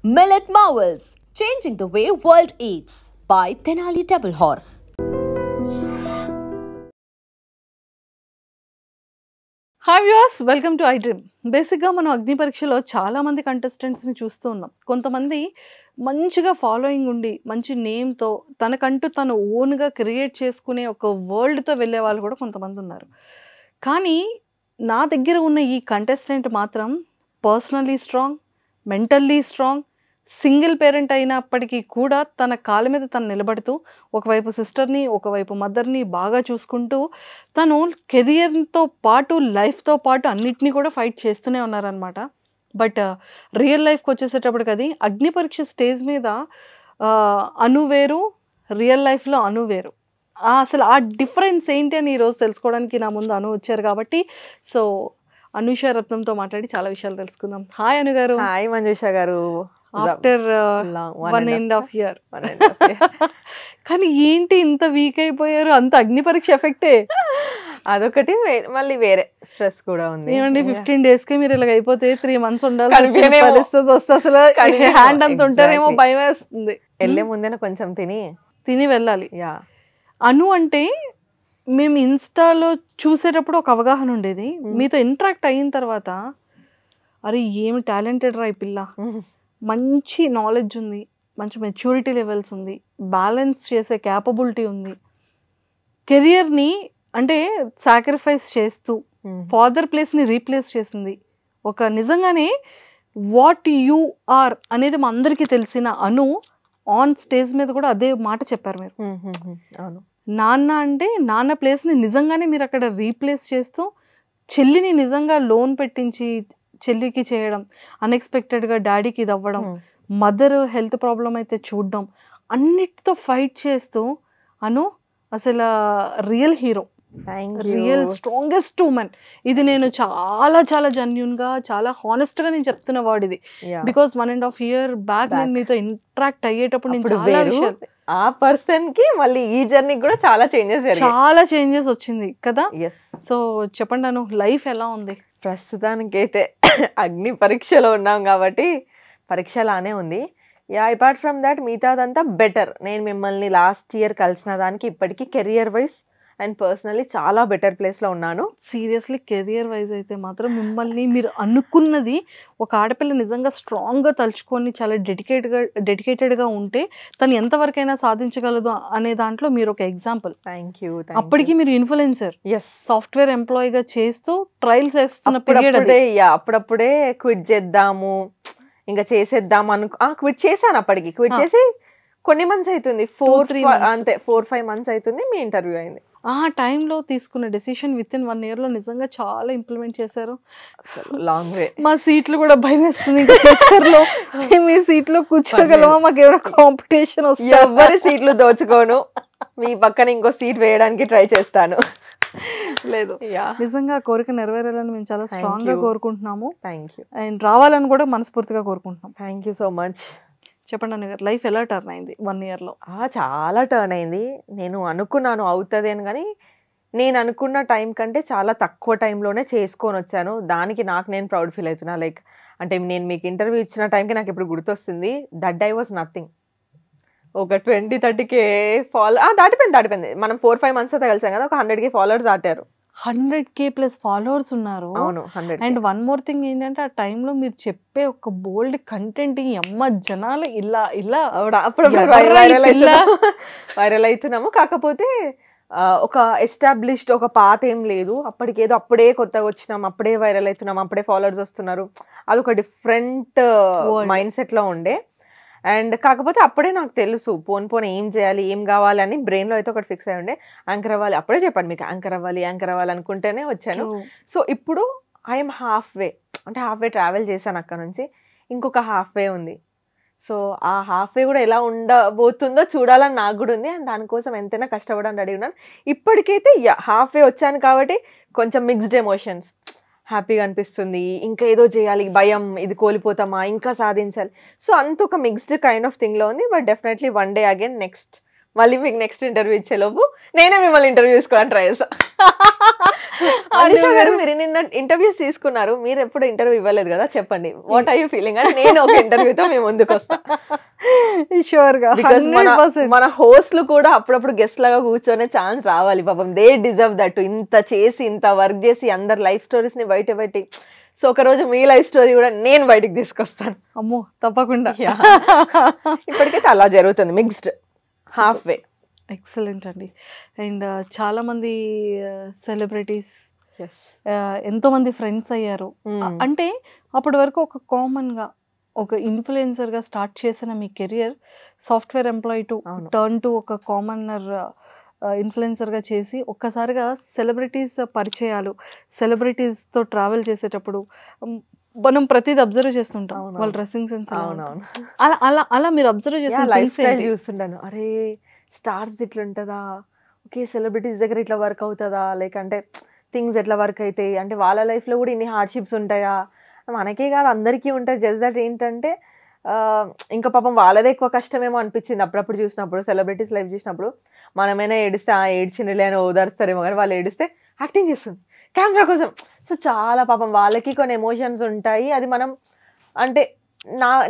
Millet Marvels, changing the way world eats by Tenali Double Horse. Hi viewers, welcome to I dream. బేసిక్గా మనం అగ్ని పరీక్షలో చాలామంది కంటెస్టెంట్స్ని చూస్తూ ఉన్నాం. కొంతమంది మంచిగా ఫాలోయింగ్ ఉండి మంచి నేమ్తో తనకంటూ తను ఓన్గా క్రియేట్ చేసుకునే ఒక వరల్డ్తో వెళ్ళే వాళ్ళు కూడా కొంతమంది ఉన్నారు. కానీ నా దగ్గర ఉన్న ఈ కంటెస్టెంట్ మాత్రం personally strong, mentally strong, single parent అయినప్పటికీ కూడా తన కాళ్ళ మీద తను నిలబడుతూ ఒకవైపు సిస్టర్ని, ఒకవైపు మదర్ని బాగా చూసుకుంటూ తను కెరియర్తో పాటు లైఫ్తో పాటు అన్నిటినీ కూడా ఫైట్ చేస్తూనే ఉన్నారనమాట. బట్ రియల్ లైఫ్కి వచ్చేసేటప్పటికి అది అగ్ని పరీక్ష స్టేజ్ మీద అను వేరు, రియల్ లైఫ్లో అను వేరు. అసలు ఆ డిఫరెన్స్ ఏంటి అని ఈరోజు తెలుసుకోవడానికి నా ముందు అను వచ్చారు కాబట్టి సో అనుష రత్నంతో మాట్లాడి చాలా విషయాలు తెలుసుకుందాం. హాయ్ అను గారు. హాయ్ మంజుష గారు. After 1.5 years. కానీ ఏంటి ఇంత వీక్ అయిపోయారు? అంత అగ్ని పరీక్ష ఎఫెక్టే. అదొకటి, మళ్ళీ వేరే స్ట్రెస్ కూడా ఉంది. ఏమండి 15 days కి మీరు ఇలా అయిపోతే 3 months ఉండాలి పరిస్థితి వస్తే అసలు హ్యాండ్ అంత ఉంటారేమో భయం వేస్తుంది. వెళ్ళే ముందే కొంచెం తిని వెళ్ళాలి. అను అంటే మేము ఇన్స్టాలో చూసేటప్పుడు ఒక అవగాహన ఉండేది. మీతో ఇంటరాక్ట్ అయిన తర్వాత అరే ఏమి టాలెంటెడ్ రా ఈ పిల్ల, మంచి నాలెడ్జ్ ఉంది, మంచి మెచ్యూరిటీ లెవెల్స్ ఉంది, బ్యాలెన్స్ చేసే క్యాపబిలిటీ ఉంది, కెరియర్ని అంటే సాక్రిఫైస్ చేస్తూ ఫాదర్ ప్లేస్ని రీప్లేస్ చేసింది. ఒక నిజంగానే వాట్ యు ఆర్ అనేది మా అందరికీ తెలిసిన అను ఆన్ స్టేజ్ మీద కూడా అదే మాట చెప్పారు మీరు. అవును, నాన్న అంటే నాన్న ప్లేస్ని నిజంగానే మీరు అక్కడ రీప్లేస్ చేస్తూ చెల్లిని నిజంగా లోన్ పెట్టించి చెల్లికి చేయడం, అన్ఎక్స్పెక్టెడ్గా డాడీకి ఇది అవ్వడం, మదర్ హెల్త్ ప్రాబ్లం అయితే చూడడం, అన్నిటితో ఫైట్ చేస్తూ అను అసలు real hero, real strongest women. ఇది నేను చాలా చాలా జెన్యూన్గా చాలా హానెస్ట్గా నేను చెప్తున్న వర్డ్ ఇది. బికాస్ 1.5 year బ్యాక్ నేను మీతో ఇంటరాక్ట్ అయ్యేటప్పుడు నేను చాలా విషయాలు ఆ పర్సన్ కి మళ్ళీ ఈ జర్నీ కూడా చాలా చేంజెస్ వచ్చింది కదా. సో చెప్పండి అను, లైఫ్ ఎలా ఉంది? ప్రస్తుతానికైతే అగ్ని పరీక్షలో ఉన్నాం కాబట్టి పరీక్షలానే ఉంది. అపార్ట్ ఫ్రమ్ దాట్ మిగతాదంతా బెటర్. నేను మిమ్మల్ని లాస్ట్ ఇయర్ కలిసిన దానికి ఇప్పటికీ కెరియర్ వైజ్ అండ్ పర్సనలీ చాలా బెటర్ ప్లేస్లో ఉన్నాను. సీరియస్లీ కెరియర్ వైజ్ అయితే మాత్రం మిమ్మల్ని మీరు అనుకున్నది ఒక ఆడపిల్ల నిజంగా స్ట్రాంగ్గా తలుచుకొని చాలా డెడికేటెడ్గా ఉంటే తను ఎంతవరకైనా సాధించగలదు అనే దాంట్లో మీరు ఒక ఎగ్జాంపుల్. Thank you. అప్పటికి మీరు ఇన్ఫ్లుయెన్సర్, సాఫ్ట్వేర్ ఎంప్లాయీగా చేస్తూ ట్రయల్స్ చేస్తున్న పీరియడ్. అప్పుడప్పుడే క్విట్ చేద్దాము, ఇంకా చేసేద్దాము క్విట్ చేశాను. అప్పటికి క్విట్ చేసి కొన్ని మంత్స్ అవుతుంది, 4-5 months అవుతుంది. మీ ఇంటర్వ్యూ అయింది. ఆ టైంలో తీసుకున్న డెసిషన్ విత్-ఇన్ 1 year నిజంగా చాలా ఇంప్లిమెంట్ చేశారు. Long way. మా సీట్లు కూడా భయం వేస్తుంది. మీ సీట్లో కూర్చోగలమా? మాకు ఏమైనా కాంపిటీషన్ వస్తుంది? ఎవరి సీట్లు దోచుకోను, మీ పక్కన ఇంకో సీట్ వేయడానికి ట్రై చేస్తాను. లేదు, నిజంగా కోరిక నెరవేరాలని మేము చాలా స్ట్రాంగ్ గా కోరుకుంటున్నాము. Thank you. అండ్ రావాలని కూడా మనస్ఫూర్తిగా కోరుకుంటున్నాం. Thank you so much. చెప్పండి అన్న గారు, లైఫ్ ఎలా టర్న్ అయింది 1 year? చాలా టర్న్ అయింది. నేను అనుకున్నాను అవుతుంది అని, కానీ నేను అనుకున్న టైం కంటే చాలా తక్కువ టైంలోనే చేసుకొని వచ్చాను. దానికి నేను ప్రౌడ్ ఫీల్ అవుతున్నా. లైక్ అంటే నేను మీకు ఇంటర్వ్యూ ఇచ్చిన టైంకి నాకు ఇప్పుడు గుర్తొస్తుంది, దట్ ఐ వాజ్ నథింగ్. ఒక 20-30K దాటిపోయింది. మనం 4-5 months అయితే కలిసాం కదా, ఒక 100K followers దాటారు. 100K plus followers ఉన్నారు. అవును, 100K. And one more thing ఏంటంటే ఆ టైంలో మీరు చెప్పే ఒక బోల్డ్ కంటెంట్ అమ్మ జనాలు ఇలా అప్పుడప్పుడు వైరల్ అవుతున్నాము. కాకపోతే ఒక ఎస్టాబ్లిష్డ్ ఒక పాత ఏం లేదు. అప్పుడే కొత్తగా వచ్చినాం, అప్పుడే వైరల్ అవుతున్నాం, అప్పుడే ఫాలోవర్స్ వస్తున్నారు. అదొక డిఫరెంట్ మైండ్ సెట్లో ఉండే. అండ్ కాకపోతే అప్పుడే నాకు తెలుసు పోన్ ఏం చేయాలి, ఏం కావాలి అని బ్రెయిన్లో అయితే ఒకటి ఫిక్స్ అయ్యి ఉండే. యాంకర్ అవ్వాలి, అప్పుడే చెప్పాను మీకు, యాంకర్ అవ్వాలి అనుకుంటేనే వచ్చాను. సో ఇప్పుడు ఐఎమ్ హాఫ్ వే ట్రావెల్ చేశాను అక్కడ నుంచి. ఇంకొక హాఫ్ వే ఉంది. సో ఆ హాఫ్ వే కూడా ఎలా ఉండబోతుందో చూడాలని నాకు కూడా ఉంది. అండ్ దానికోసం ఎంతైనా కష్టపడని రెడీ ఉన్నాను. ఇప్పటికైతే హాఫ్ వే వచ్చాను కాబట్టి కొంచెం మిక్స్డ్ ఎమోషన్స్. హ్యాపీగా అనిపిస్తుంది, ఇంకా ఏదో చేయాలి, భయం, ఇది కోల్పోతామా, ఇంకా సాధించాలి. సో అంత ఒక మిక్స్డ్ కైండ్ ఆఫ్ థింగ్లో ఉంది. But definitely one day again next మళ్ళీ మీకు నెక్స్ట్ ఇంటర్వ్యూ ఇచ్చేలోపు నేనే మిమ్మల్ని ఇంటర్వ్యూ తీసుకోవడానికి ట్రై చేస్తా. మనీషా గారు మీరు నిన్న ఇంటర్వ్యూస్ తీసుకున్నారు, మీరు ఎప్పుడు ఇంటర్వ్యూ ఇవ్వలేదు కదా, చెప్పండి వాట్ ఆర్ యూ ఫీలింగ్ అని నేను ఒక ఇంటర్వ్యూతో మేము ముందుకు వస్తాం. షూర్ గా బికాస్ మన హోస్ట్లు కూడా అప్పుడప్పుడు గెస్ట్ లాగా కూర్చొనే ఛాన్స్ రావాలి పాపం. They deserve that. ఇంత చేసి ఇంత వర్క్ చేసి అందరు లైఫ్ స్టోరీస్ ని బయట సో ఒక రోజు మీ లైఫ్ స్టోరీ కూడా నేను బయటికి తీసుకొస్తాను. అమ్మో తప్పకుండా. ఇప్పటికైతే అలా జరుగుతుంది, మిక్స్డ్ హాఫ్ వే. ఎక్సలెంట్ అండి. అండ్ చాలామంది సెలబ్రిటీస్ ఎంతోమంది ఫ్రెండ్స్ అయ్యారు. అంటే అప్పటి వరకు ఒక కామన్గా ఒక ఇన్ఫ్లుయెన్సర్గా స్టార్ట్ చేసిన మీ career software employee to turn to ఒక కామనర్ ఇన్ఫ్లుయెన్సర్గా చేసి ఒక్కసారిగా సెలబ్రిటీస్ పరిచయాలు, సెలబ్రిటీస్తో ట్రావెల్ చేసేటప్పుడు మనం ప్రతిదీ అబ్జర్వ్ చేస్తుంటాం, వాళ్ళ డ్రెస్సింగ్ సెన్స్ అలా అలా అలా మీరు అబ్జర్వ్ చేసిన లైఫ్ స్టైల్ చూస్తుంటాను. అరే స్టార్స్ ఇట్లా ఉంటుందా, ఓకే సెలబ్రిటీస్ దగ్గర ఇట్లా వర్క్ అవుతుందా, లేకంటే థింగ్స్ ఎట్లా వర్క్ అవుతాయి, అంటే వాళ్ళ లైఫ్లో కూడా ఇన్ని హార్డ్షిప్స్ ఉంటాయా, మనకే కాదు అందరికీ ఉంటుంది. జస్ట్ దట్ ఏంటంటే ఇంకా పాపం వాళ్ళదే ఎక్కువ కష్టమేమో అనిపించింది అప్పుడప్పుడు చూసినప్పుడు, సెలబ్రిటీస్ లైఫ్ చూసినప్పుడు. మనమైనా ఏడిస్తే ఏడ్చినలే అని ఓదారుస్తారేమో, కానీ వాళ్ళు ఏడిస్తే యాక్టింగ్ చేస్తుంది కెమెరా కోసం. సో చాలా పాపం వాళ్ళకి కొన్ని ఎమోషన్స్ ఉంటాయి. అది మనం అంటే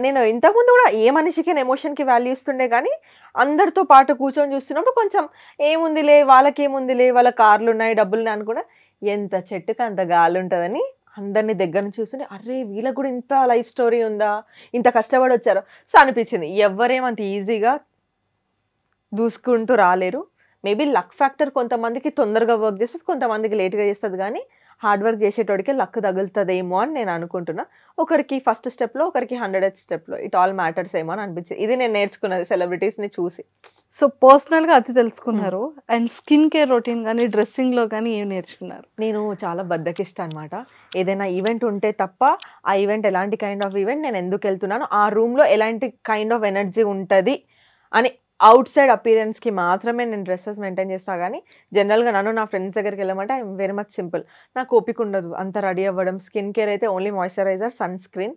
నేను ఇంతకుముందు కూడా ఏ మనిషికి ఎమోషన్కి వాల్యూ ఇస్తుండే, కానీ అందరితో పాటు కూర్చొని చూస్తున్నప్పుడు కొంచెం ఏముందిలే వాళ్ళకేముందిలే, వాళ్ళ కార్లు ఉన్నాయి డబ్బులు ఉన్నాయి అనుకున్నా, ఎంత చెట్టుకి అంత గాలి ఉంటుందని అందరినీ దగ్గర నుంచి చూస్తుంటే అరే వీళ్ళకి కూడా ఇంత లైఫ్ స్టోరీ ఉందా, ఇంత కష్టపడి వచ్చారో. సో అనిపించింది ఎవరేమంత ఈజీగా దూసుకుంటూ రాలేరు. మేబీ లక్ ఫ్యాక్టర్ కొంతమందికి తొందరగా వర్క్ చేస్తుంది, కొంతమందికి లేట్గా చేస్తుంది, కానీ హార్డ్ వర్క్ చేసేటోడికి లక్ తగులుతుందేమో అని నేను అనుకుంటున్నా. ఒకరికి ఫస్ట్ స్టెప్లో, ఒకరికి 100th స్టెప్లో, ఇట్ ఆల్ మ్యాటర్స్ ఏమో అని అనిపించింది. ఇది నేను నేర్చుకున్నది సెలబ్రిటీస్ని చూసి. సో పర్సనల్గా అది తెలుసుకున్నారు. అండ్ స్కిన్ కేర్ రొటీన్ కానీ డ్రెస్సింగ్లో కానీ ఏం నేర్చుకున్నారు? నేను చాలా బద్దకిస్తా అనమాట. ఏదైనా ఈవెంట్ ఉంటే తప్ప ఆ ఈవెంట్ ఎలాంటి కైండ్ ఆఫ్ ఈవెంట్, నేను ఎందుకు వెళ్తున్నాను, ఆ రూమ్లో ఎలాంటి కైండ్ ఆఫ్ ఎనర్జీ ఉంటుంది అని అవుట్ సైడ్ అపీరెన్స్కి మాత్రమే నేను డ్రెస్సెస్ మెయింటైన్ చేస్తాను. కానీ జనరల్గా నన్ను నా ఫ్రెండ్స్ దగ్గరికి వెళ్ళమంటే ఐఎమ్ వెరీ మచ్ సింపుల్. నాకు ఓపిక ఉండదు అంత రెడీ అవ్వడం. స్కిన్ కేర్ అయితే ఓన్లీ మాయిశ్చరైజర్, సన్ స్క్రీన్,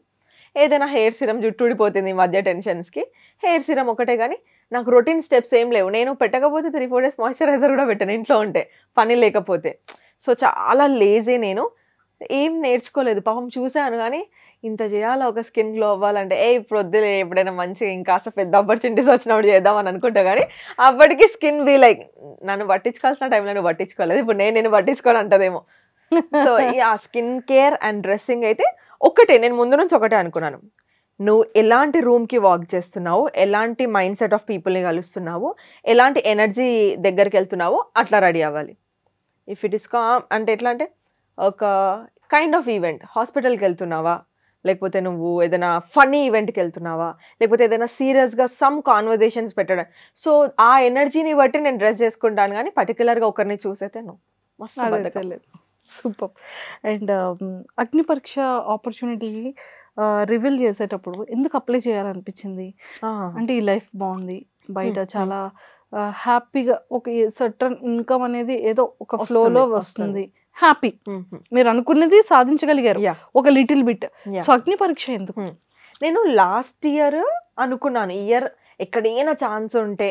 ఏదైనా హెయిర్ సిరమ్, జుట్టు ఊడిపోతుంది ఈ మధ్య టెన్షన్స్కి, హెయిర్ సిరమ్ ఒకటే. కానీ నాకు రొటీన్ స్టెప్స్ ఏం లేవు. నేను పెట్టకపోతే 3-4 days మాయిశ్చరైజర్ కూడా పెట్టాను ఇంట్లో ఉంటే, పని లేకపోతే. సో చాలా లేజీ. నేను ఏం నేర్చుకోలేదు పాపం. చూశాను కానీ ఇంత చేయాలా ఒక స్కిన్ గ్లో అవ్వాలంటే, ఇప్పుడు వద్దులే, ఎప్పుడైనా మంచిగా ఇంకాస్త పెద్ద ఆపర్చునిటీస్ వచ్చినప్పుడు చేద్దామని అనుకుంటా. కానీ అప్పటికి స్కిన్ బీ లైక్ నన్ను పట్టించుకోవాల్సిన టైంలో నువ్వు పట్టించుకోలేదు, ఇప్పుడు నేను పట్టించుకోని అంటదేమో. సో ఆ స్కిన్ కేర్ అండ్ డ్రెస్సింగ్ అయితే ఒకటే, నేను ముందు నుంచి ఒకటే అనుకున్నాను. నువ్వు ఎలాంటి రూమ్కి వాక్ చేస్తున్నావు, ఎలాంటి మైండ్ సెట్ ఆఫ్ పీపుల్ని కలుస్తున్నావు, ఎలాంటి ఎనర్జీ దగ్గరికి వెళ్తున్నావు, అట్లా రెడీ అవ్వాలి. ఇఫ్ ఇట్ ఇస్ అంటే ఎట్లా అంటే ఒక కైండ్ ఆఫ్ ఈవెంట్, హాస్పిటల్కి వెళ్తున్నావా, లేకపోతే నువ్వు ఏదైనా ఫన్నీ ఈవెంట్కి వెళ్తున్నావా, లేకపోతే ఏదైనా సీరియస్గా సమ్ కాన్వర్జేషన్స్ పెట్టడం. సో ఆ ఎనర్జీని బట్టి నేను డ్రెస్ చేసుకుంటాను, కానీ పర్టికులర్గా ఒకరిని చూసైతే మస్తు. సూపర్. అండ్ అగ్ని పరీక్ష ఆపర్చునిటీ రివీల్ చేసేటప్పుడు ఎందుకు అప్లై చేయాలనిపించింది? అంటే ఈ లైఫ్ బాగుంది, బయట చాలా హ్యాపీగా ఒక సర్టన్ ఇన్కమ్ అనేది ఏదో ఒక ఫ్లోలో వస్తుంది, హ్యాపీ, మీరు అనుకున్నది సాధించగలిగారు ఒక లిటిల్ బిట్. సో అగ్ని పరీక్ష ఎందుకు? నేను లాస్ట్ ఇయర్ అనుకున్నాను, ఇయర్ ఎక్కడైనా ఛాన్స్ ఉంటే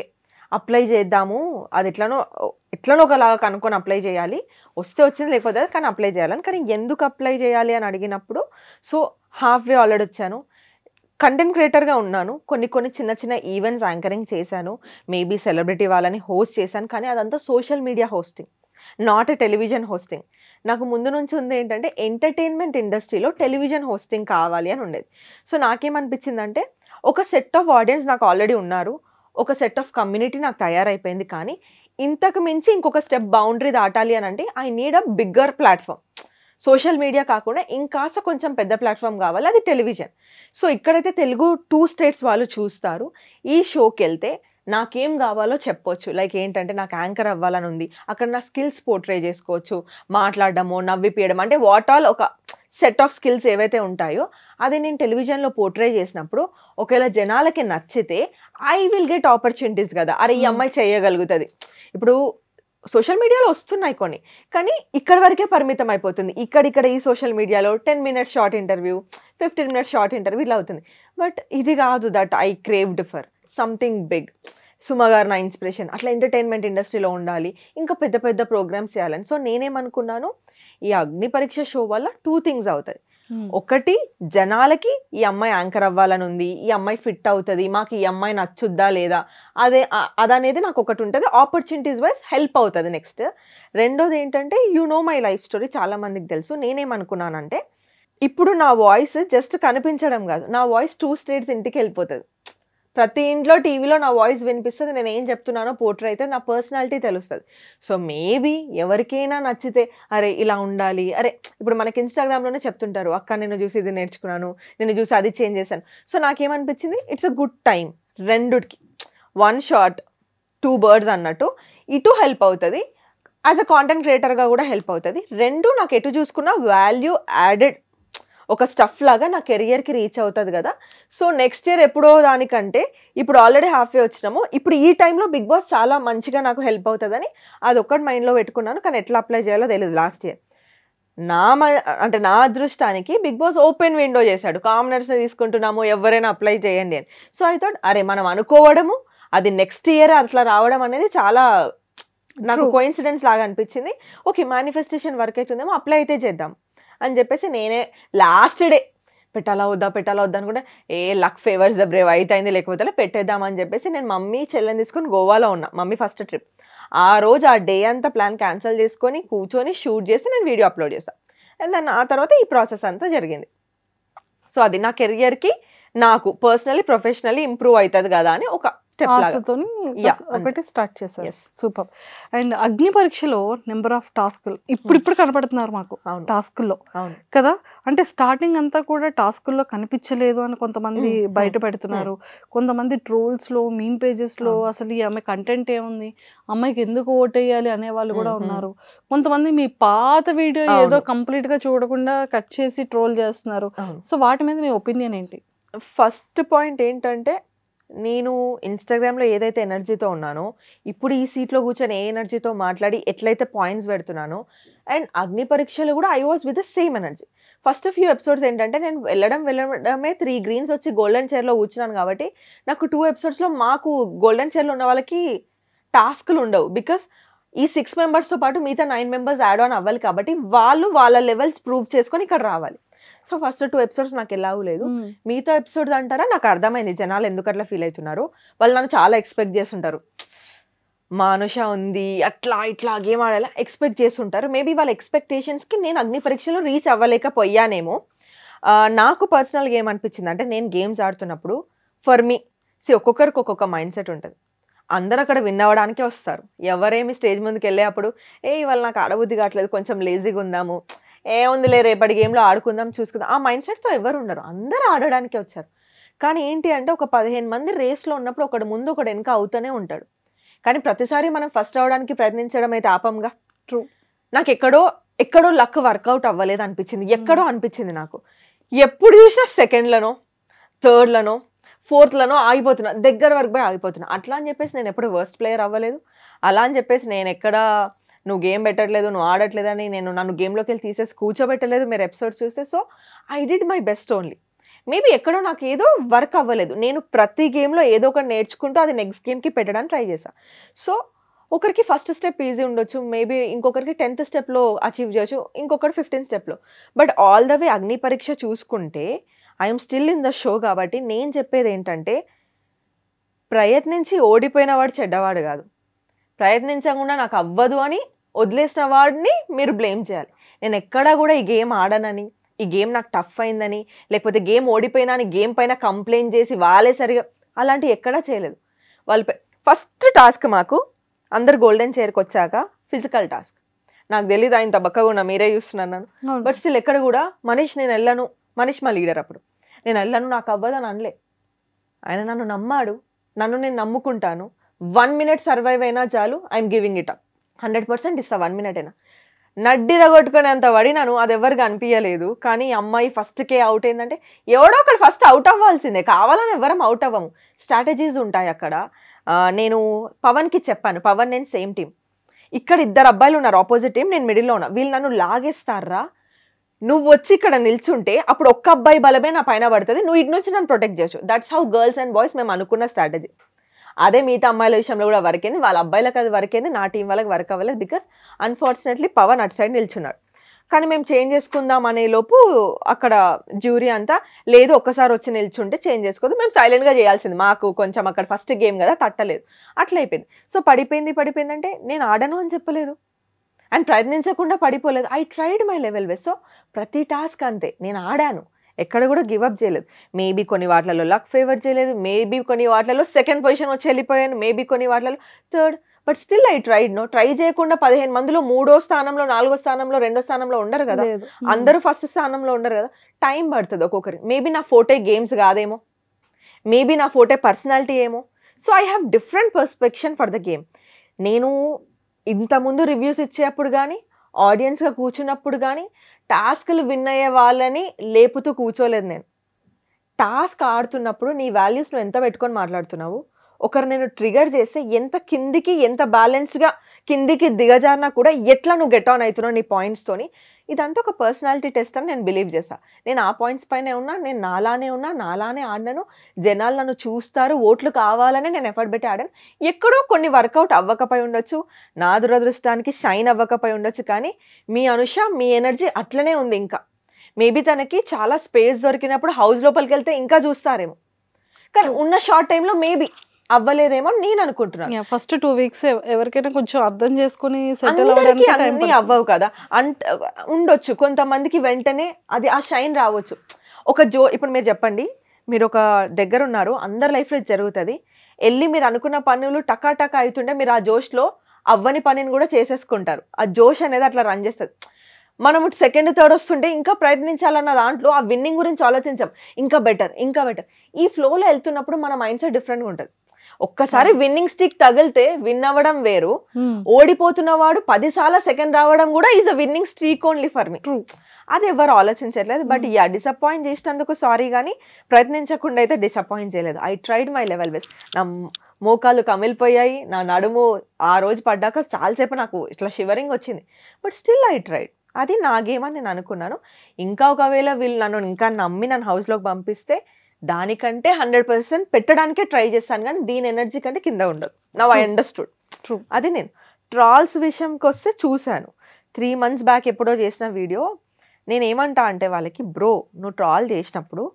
అప్లై చేద్దాము, అది ఎట్లనో ఒకలాగా కనుక్కొని అప్లై చేయాలి, వస్తే వచ్చింది లేకపోతే కానీ అప్లై చేయాలని. కానీ ఎందుకు అప్లై చేయాలి అని అడిగినప్పుడు సో హాఫ్ వే ఆల్రెడీ వచ్చాను. కంటెంట్ క్రియేటర్గా ఉన్నాను, కొన్ని చిన్న ఈవెంట్స్ యాంకరింగ్ చేశాను, మేబీ సెలబ్రిటీ వాళ్ళని హోస్ట్ చేశాను, కానీ అదంతా social media hosting, not a television hosting. నాకు ముందు నుంచి ఉంది ఏంటంటే ఎంటర్టైన్మెంట్ ఇండస్ట్రీలో టెలివిజన్ హోస్టింగ్ కావాలి అని ఉండేది. సో నాకేమనిపించిందంటే ఒక సెట్ ఆఫ్ ఆడియన్స్ నాకు ఆల్రెడీ ఉన్నారు, ఒక సెట్ ఆఫ్ కమ్యూనిటీ నాకు తయారైపోయింది, కానీ ఇంతకు మించి ఇంకొక స్టెప్ బౌండరీ దాటాలి అని అంటే I need a bigger platform. Social media కాకుండా ఇంకాస్త కొంచెం పెద్ద ప్లాట్ఫామ్ కావాలి, అది టెలివిజన్. సో ఇక్కడైతే తెలుగు 2 states వాళ్ళు చూస్తారు. ఈ షోకి వెళ్తే నాకేం కావాలో చెప్పొచ్చు, లైక్ ఏంటంటే నాకు యాంకర్ అవ్వాలని ఉంది, అక్కడ నా స్కిల్స్ పోర్ట్రే చేసుకోవచ్చు, మాట్లాడడము, నవ్విపియడం, అంటే వాట్ ఆల్ ఒక సెట్ ఆఫ్ స్కిల్స్ ఏవైతే ఉంటాయో అది నేను టెలివిజన్లో పోర్ట్రే చేసినప్పుడు ఒకవేళ జనాలకి నచ్చితే ఐ విల్ గెట్ ఆపర్చునిటీస్ కదా. అరే ఈ అమ్మాయి చేయగలుగుతుంది. ఇప్పుడు సోషల్ మీడియాలో వస్తున్నాయి కొన్ని, కానీ ఇక్కడ వరకే పరిమితం అయిపోతుంది. ఇక్కడ ఈ సోషల్ మీడియాలో 10 minutes short interview, 15 minutes short interview ఇట్లా అవుతుంది. బట్ ఇది కాదు, that I craved for something big. Suma గారు నా ఇన్స్పిరేషన్, అట్లా ఎంటర్టైన్మెంట్ ఇండస్ట్రీలో ఉండాలి, ఇంకా పెద్ద పెద్ద ప్రోగ్రామ్స్ చేయాలని. సో నేనేమనుకున్నాను, ఈ అగ్ని పరీక్ష షో వల్ల 2 థింగ్స్ అవుతాయి. ఒకటి, జనాలకి ఈ అమ్మాయి యాంకర్ అవ్వాలని ఉంది, ఈ అమ్మాయి ఫిట్ అవుతుంది, మాకు ఈ అమ్మాయి నచ్చుద్దా లేదా అదనేది నాకు ఒకటి ఉంటుంది, ఆపర్చునిటీస్ వైజ్ హెల్ప్ అవుతుంది. నెక్స్ట్ రెండోది ఏంటంటే, మై లైఫ్ స్టోరీ చాలా మందికి తెలుసు. నేనేమనుకున్నానంటే, ఇప్పుడు నా వాయిస్ జస్ట్ కనిపించడం కాదు, నా వాయిస్ 2 స్టేట్స్ ఇంటికి వెళ్ళిపోతుంది. ప్రతి ఇంట్లో టీవీలో నా వాయిస్ వినిపిస్తుంది, నేను ఏం చెప్తున్నానో పోర్ట్రే అయితే నా పర్సనాలిటీ తెలుస్తుంది. సో మేబీ ఎవరికైనా నచ్చితే, అరే ఇలా ఉండాలి, అరే ఇప్పుడు మనకి ఇన్స్టాగ్రామ్లోనే చెప్తుంటారు, అక్క నేను చూసి ఇది నేర్చుకున్నాను, నేను చూసి అది చేంజ్ చేశాను. సో నాకేమనిపించింది, ఇట్స్ అ గుడ్ టైం, రెండుకి 1 షాట్ 2 బర్డ్స్ అన్నట్టు. ఇటు హెల్ప్ అవుతుంది, యాజ్ అ కాంటెంట్ క్రియేటర్గా కూడా హెల్ప్ అవుతుంది. రెండు నాకు ఎటు చూసుకున్న వాల్యూ యాడెడ్ ఒక స్టఫ్ లాగా నా కెరియర్కి రీచ్ అవుతుంది కదా. సో నెక్స్ట్ ఇయర్ ఎప్పుడో దానికంటే ఇప్పుడు ఆల్రెడీ హాఫ్ వే వచ్చినాము, ఇప్పుడు ఈ టైంలో బిగ్ బాస్ చాలా మంచిగా నాకు హెల్ప్ అవుతుందని అది ఒక్కటి మైండ్లో పెట్టుకున్నాను. కానీ ఎట్లా అప్లై చేయాలో తెలియదు. లాస్ట్ ఇయర్ నా అదృష్టానికి బిగ్ బాస్ ఓపెన్ విండో చేశాడు, కామనర్స్ని తీసుకుంటున్నాము ఎవరైనా అప్లై చేయండి అని. సో ఐ థాట్, అరే మనం అనుకోవడము అది నెక్స్ట్ ఇయర్ అట్లా రావడం అనేది చాలా నాకు కోఇన్సిడెన్స్ లాగా అనిపించింది. ఓకే, మేనిఫెస్టేషన్ వర్క్ అవుతుందేమో, అప్లై అయితే చేద్దాం అని చెప్పేసి నేనే లాస్ట్ డే పెట్టాలా వద్దా అనుకుంటే, లక్ ఫేవర్స్ ద బ్రేవ్ అయింది, లేకపోతే పెట్టేద్దామని చెప్పేసి నేను మమ్మీ చెల్లెని తీసుకొని గోవాలో ఉన్నా. మమ్మీ ఫస్ట్ ట్రిప్ ఆ రోజు, ఆ డే అంతా ప్లాన్ క్యాన్సిల్ చేసుకొని కూర్చొని షూట్ చేసి నేను వీడియో అప్లోడ్ చేస్తాను. అండ్ దాన్ని ఆ తర్వాత ఈ ప్రాసెస్ అంతా జరిగింది. సో అది నా కెరియర్కి నాకు పర్సనలీ ప్రొఫెషనల్లీ ఇంప్రూవ్ అవుతుంది కదా అని ఒక ఒకటి స్టార్ట్ చేశారు. సూపర్. అండ్ అగ్ని పరీక్షలో నెంబర్ ఆఫ్ టాస్కులు ఇప్పుడు కనపడుతున్నారు మాకు టాస్కుల్లో కదా. అంటే స్టార్టింగ్ అంతా కూడా టాస్కుల్లో కనిపించలేదు అని కొంతమంది బయట పెడుతున్నారు, కొంతమంది ట్రోల్స్ లో మీమ్ పేజెస్ లో అసలు ఈ అమ్మాయి కంటెంట్ ఏముంది, అమ్మాయికి ఎందుకు ఓటేయాలి అనే వాళ్ళు కూడా ఉన్నారు. కొంతమంది మీ పాత వీడియో ఏదో కంప్లీట్ గా చూడకుండా కట్ చేసి ట్రోల్ చేస్తున్నారు. సో వాటి మీద మీ ఒపీనియన్ ఏంటి? ఫస్ట్ పాయింట్ ఏంటంటే, నేను ఇన్స్టాగ్రామ్లో ఏదైతే ఎనర్జీతో ఉన్నానో, ఇప్పుడు ఈ సీట్లో కూర్చొని ఏ ఎనర్జీతో మాట్లాడి ఎట్లయితే పాయింట్స్ పెడుతున్నానో, అండ్ అగ్ని పరీక్షలు కూడా I was with the same energy. First few episodes ఏంటంటే, నేను వెళ్ళడమే 3 గ్రీన్స్ వచ్చి గోల్డెన్ చైర్లో కూర్చున్నాను కాబట్టి నాకు 2 ఎపిసోడ్స్లో మాకు గోల్డెన్ చైర్లో ఉన్న వాళ్ళకి టాస్క్లు ఉండవు. బికాస్ ఈ 6 మెంబర్స్తో పాటు మిగతా 9 మెంబర్స్ యాడ్ ఆన్ అవ్వాలి కాబట్టి వాళ్ళు వాళ్ళ లెవెల్స్ ప్రూవ్ చేసుకొని ఇక్కడ రావాలి. సో ఫస్ట్ 2 ఎపిసోడ్స్ నాకు ఎలాగూ లేదు. మిగతా ఎపిసోడ్స్ అంటారా, నాకు అర్థమైంది జనాలు ఎందుకు అట్లా ఫీల్ అవుతున్నారు. వాళ్ళు నన్ను చాలా ఎక్స్పెక్ట్ చేస్తుంటారు, మానుష ఉంది అట్లా ఇట్లా గేమ్ ఆడేలా ఎక్స్పెక్ట్ చేస్తుంటారు. మేబీ వాళ్ళ ఎక్స్పెక్టేషన్స్కి నేను అగ్ని పరీక్షలో రీచ్ అవ్వలేకపోయానేమో. నాకు పర్సనల్గా ఏమనిపించింది అంటే, నేను గేమ్స్ ఆడుతున్నప్పుడు ఫర్ మీ ఒక్కొక్కరికి ఒక్కొక్క మైండ్ సెట్ ఉంటుంది. అందరూ అక్కడ విన్ అవ్వడానికే వస్తారు. ఎవరేమి స్టేజ్ ముందుకు వెళ్ళే అప్పుడు ఇవాళ నాకు ఆడబుద్ధి కావట్లేదు, కొంచెం లేజీగా ఉందాము, ఏముందిలే రేపటి గేమ్లో ఆడుకుందాం చూసుకుందాం, ఆ మైండ్ సెట్తో ఎవరు ఉండరు, అందరూ ఆడడానికే వచ్చారు. కానీ ఏంటి అంటే, ఒక 15 మంది రేస్లో ఉన్నప్పుడు ఒకటి ముందు ఒకటి వెనక అవుతూనే ఉంటాడు. కానీ ప్రతిసారి మనం ఫస్ట్ అవడానికి ప్రయత్నించడం అయితే ఆపంగా. ట్రూ. నాకు ఎక్కడో లక్ వర్కౌట్ అవ్వలేదు అనిపించింది, ఎక్కడో అనిపించింది నాకు. ఎప్పుడు చూసినా సెకండ్లనో, థర్డ్లనో, ఫోర్త్లనో ఆగిపోతున్నా, దగ్గర వరకు పోయి ఆగిపోతున్నా. అట్లా అని చెప్పేసి నేను ఎప్పుడు వర్స్ట్ ప్లేయర్ అవ్వలేదు. అలా అని చెప్పేసి నేను ఎక్కడ నువ్వు గేమ్ పెట్టట్లేదు, నువ్వు ఆడట్లేదని నన్ను గేమ్లోకి వెళ్ళి తీసేసి కూర్చోబెట్టలేదు మీరు ఎపిసోడ్స్ చూస్తే. So I did my best only. Maybe ఎక్కడో నాకు ఏదో వర్క్ అవ్వలేదు. నేను ప్రతి గేమ్లో ఏదో ఒకటి నేర్చుకుంటూ అది నెక్స్ట్ గేమ్కి పెట్టడానికి ట్రై చేశాను. సో ఒకరికి ఫస్ట్ స్టెప్ ఈజీ ఉండొచ్చు, మేబీ ఇంకొకరికి 10th స్టెప్లో అచీవ్ చేయొచ్చు, ఇంకొకటి 15th స్టెప్లో. బట్ ఆల్ ద వే అగ్ని పరీక్ష చూసుకుంటే I'm still in the show కాబట్టి నేను చెప్పేది ఏంటంటే, ప్రయత్నించి ఓడిపోయిన వాడు చెడ్డవాడు కాదు, ప్రయత్నించకుండా నాకు అవ్వదు అని వదిలేసిన వాడిని మీరు బ్లేమ్ చేయాలి. నేను ఎక్కడా కూడా ఈ గేమ్ ఆడనని, ఈ గేమ్ నాకు టఫ్ అయిందని, లేకపోతే గేమ్ ఓడిపోయినా అని గేమ్ పైన కంప్లైంట్ చేసి వాళ్ళే సరిగా అలాంటివి ఎక్కడా చేయలేదు. వాళ్ళు ఫస్ట్ టాస్క్ మాకు అందరు గోల్డెన్ చైర్కి వచ్చాక ఫిజికల్ టాస్క్. నాకు తెలీదు ఆయన తబ్బక్కగా ఉన్నా, మీరే చూస్తున్నాను. బట్ స్టిల్ ఎక్కడ కూడా మనీష్ నేను వెళ్ళను, మనీష్ మా లీడర్ అప్పుడు, నేను వెళ్ళను నాకు అవ్వదు అని అనలే. ఆయన నన్ను నమ్మాడు, నన్ను నేను నమ్ముకుంటాను, 1 minute సర్వైవ్ అయినా చాలు, ఐఎమ్ గివింగ్ ఇట్ అప్, 100% ఇస్తా. 1 minute అయినా నడ్డిరగొట్టుకునే అంత పడినాను, అది ఎవరికి అనిపించలేదు. కానీ అమ్మాయి ఫస్ట్కే అవుట్ అయిందంటే ఎవడో ఒకటి ఫస్ట్ అవుట్ అవ్వాల్సిందే, కావాలని ఎవరం అవుట్ అవ్వము, స్ట్రాటజీస్ ఉంటాయి అక్కడ. నేను పవన్కి చెప్పాను, పవన్ నేను సేమ్ టీం, ఇక్కడ 2 అబ్బాయిలు ఉన్నారు ఆపోజిట్ టీం, నేను మిడిల్లో ఉన్నా, వీళ్ళు నన్ను లాగేస్తారా, నువ్వు వచ్చి ఇక్కడ నిల్చుంటే అప్పుడు ఒక్క అబ్బాయి బలమే నా పైన పడుతుంది, నువ్వు ఇటు నుంచి నన్ను ప్రొటెక్ట్ చేయొచ్చు. That's how girls and boys మేము అనుకున్న స్ట్రాటజీ. అదే మిగతా అమ్మాయిల విషయంలో కూడా వర్క్ అయింది, వాళ్ళ అబ్బాయిలకు అది వర్క్ అయింది, నా టీం వాళ్ళకి వర్క్ అవ్వలేదు. బికాస్ అన్ఫార్చునేట్లీ పవన్ అటు సైడ్ నిల్చున్నాడు. కానీ మేము చేంజ్ చేసుకుందాం అనే లోపు అక్కడ జ్యూరీ అంతా లేదు, ఒక్కసారి వచ్చి నిల్చుంటే చేంజ్ చేసుకోవద్దు, మేము సైలెంట్గా చేయాల్సింది, మాకు కొంచెం అక్కడ ఫస్ట్ గేమ్ కదా తట్టలేదు, అట్లా అయిపోయింది. సో పడిపోయిందంటే నేను ఆడను అని చెప్పలేదు అండ్ ప్రయత్నించకుండా పడిపోలేదు. I tried my level best. So ప్రతి టాస్క్ అంతే, నేను ఆడాను, ఎక్కడ కూడా గివప్ చేయలేదు. మేబీ కొన్ని వాటిలలో లక్ ఫేవర్ చేయలేదు, మేబీ కొన్ని వాటిలలో సెకండ్ పొజిషన్ వచ్చి వెళ్ళిపోయాను, మేబీ కొన్ని వాటిలలో third, but still I tried. Try చేయకుండా 15 మందిలో 3వ స్థానంలో 4వ స్థానంలో 2వ స్థానంలో ఉండరు కదా, అందరూ ఫస్ట్ స్థానంలో ఉండరు కదా, టైం పడుతుంది ఒక్కొక్కరి. మేబీ నా ఫోటే గేమ్స్ కాదేమో, మేబీ నా ఫోటే పర్సనాలిటీ ఏమో. So I have different perception for the game. నేను ఇంతకుముందు రివ్యూస్ ఇచ్చేటప్పుడు కానీ ఆడియన్స్గా కూర్చున్నప్పుడు కానీ టాస్క్లు విన్ అయ్యే వాళ్ళని లేపుతూ కూర్చోలేదు నేను. టాస్క్ ఆడుతున్నప్పుడు నీ వాల్యూస్ నువ్వు ఎంత పెట్టుకొని మాట్లాడుతున్నావు, ఒకరు నేను ట్రిగర్ చేస్తే ఎంత కిందికి ఎంత బ్యాలెన్స్డ్గా కిందికి దిగజారినా కూడా ఎట్లా నువ్వు గెట్ ఆన్ అవుతున్నావు నీ పాయింట్స్తోని, ఇదంతా ఒక పర్సనాలిటీ టెస్ట్ అని నేను బిలీవ్ చేశాను. నేను ఆ పాయింట్స్ పైనే ఉన్నా, నేను నాలానే ఆడినాను, జనాలు నన్ను చూస్తారు, ఓట్లు కావాలని నేను ఎఫర్ట్ పెట్టి ఆడాను. ఎక్కడో కొన్ని వర్కౌట్ అవ్వకపోయి ఉండొచ్చు, నా దురదృష్టానికి షైన్ అవ్వకపోయి ఉండొచ్చు, కానీ మీ అనుష మీ ఎనర్జీ అట్లనే ఉంది. ఇంకా మేబీ తనకి చాలా స్పేస్ దొరికినప్పుడు హౌస్ లోపలికి వెళ్తే ఇంకా చూస్తారేమో, కానీ ఉన్న షార్ట్ టైంలో మేబీ అవ్వలేదేమో నేను అనుకుంటున్నాను. ఫస్ట్ 2 వీక్స్ ఎవరికైనా కొంచెం అర్థం చేసుకుని సెటిల్ అవ్వడానికి అన్ని అవ్వవు కదా, ఉండొచ్చు కొంతమందికి వెంటనే అది ఆ షైన్ రావచ్చు. ఇప్పుడు మీరు చెప్పండి, మీరు ఒక దగ్గర ఉన్నారు, అందరి లైఫ్లో జరుగుతుంది, వెళ్ళి మీరు అనుకున్న పనులు టకా అవుతుంటే మీరు ఆ జోష్లో అవ్వని పనిని కూడా చేసేసుకుంటారు. ఆ జోష్ అనేది అట్లా రన్ చేస్తుంది. మనము సెకండ్ థర్డ్ వస్తుంటే ఇంకా ప్రయత్నించాలన్న దాంట్లో ఆ విన్నింగ్ గురించి ఆలోచించాం, ఇంకా బెటర్. ఈ ఫ్లోలో వెళ్తున్నప్పుడు మన మైండ్ సెట్ డిఫరెంట్గా ఉంటుంది. ఒక్కసారి విన్నింగ్ స్టిక్ తగిలితే విన్ అవ్వడం వేరు, ఓడిపోతున్న వాడు 10 సార్లు సెకండ్ రావడం కూడా is a winnowing streak only for me. అది ఎవరు ఆలోచించట్లేదు. బట్ డిసప్పాయింట్ చేసినందుకు సారీ, కానీ ప్రయత్నించకుండా అయితే డిసప్పాయింట్ చేయలేదు. I tried my level best. నా మోకాలు కమిలిపోయాయి, నా నడుము ఆ రోజు పడ్డాక చాలాసేపు నాకు ఇట్లా షివరింగ్ వచ్చింది, బట్ స్టిల్ ఐ ట్రైడ్. అది నా గేమ్ అని నేను అనుకున్నాను. ఇంకా ఒకవేళ వీళ్ళు నన్ను ఇంకా నమ్మి నన్ను హౌస్లోకి పంపిస్తే దానికంటే 100% పెట్టడానికే ట్రై చేస్తాను, కానీ దీని ఎనర్జీ కంటే కింద ఉండదు. Now I understood. అది నేను ట్రాల్స్ విషయంకి వస్తే చూశాను 3 months బ్యాక్ ఎప్పుడో చేసిన వీడియో. నేను ఏమంటా అంటే వాళ్ళకి, బ్రో నువ్వు ట్రాల్ చేసినప్పుడు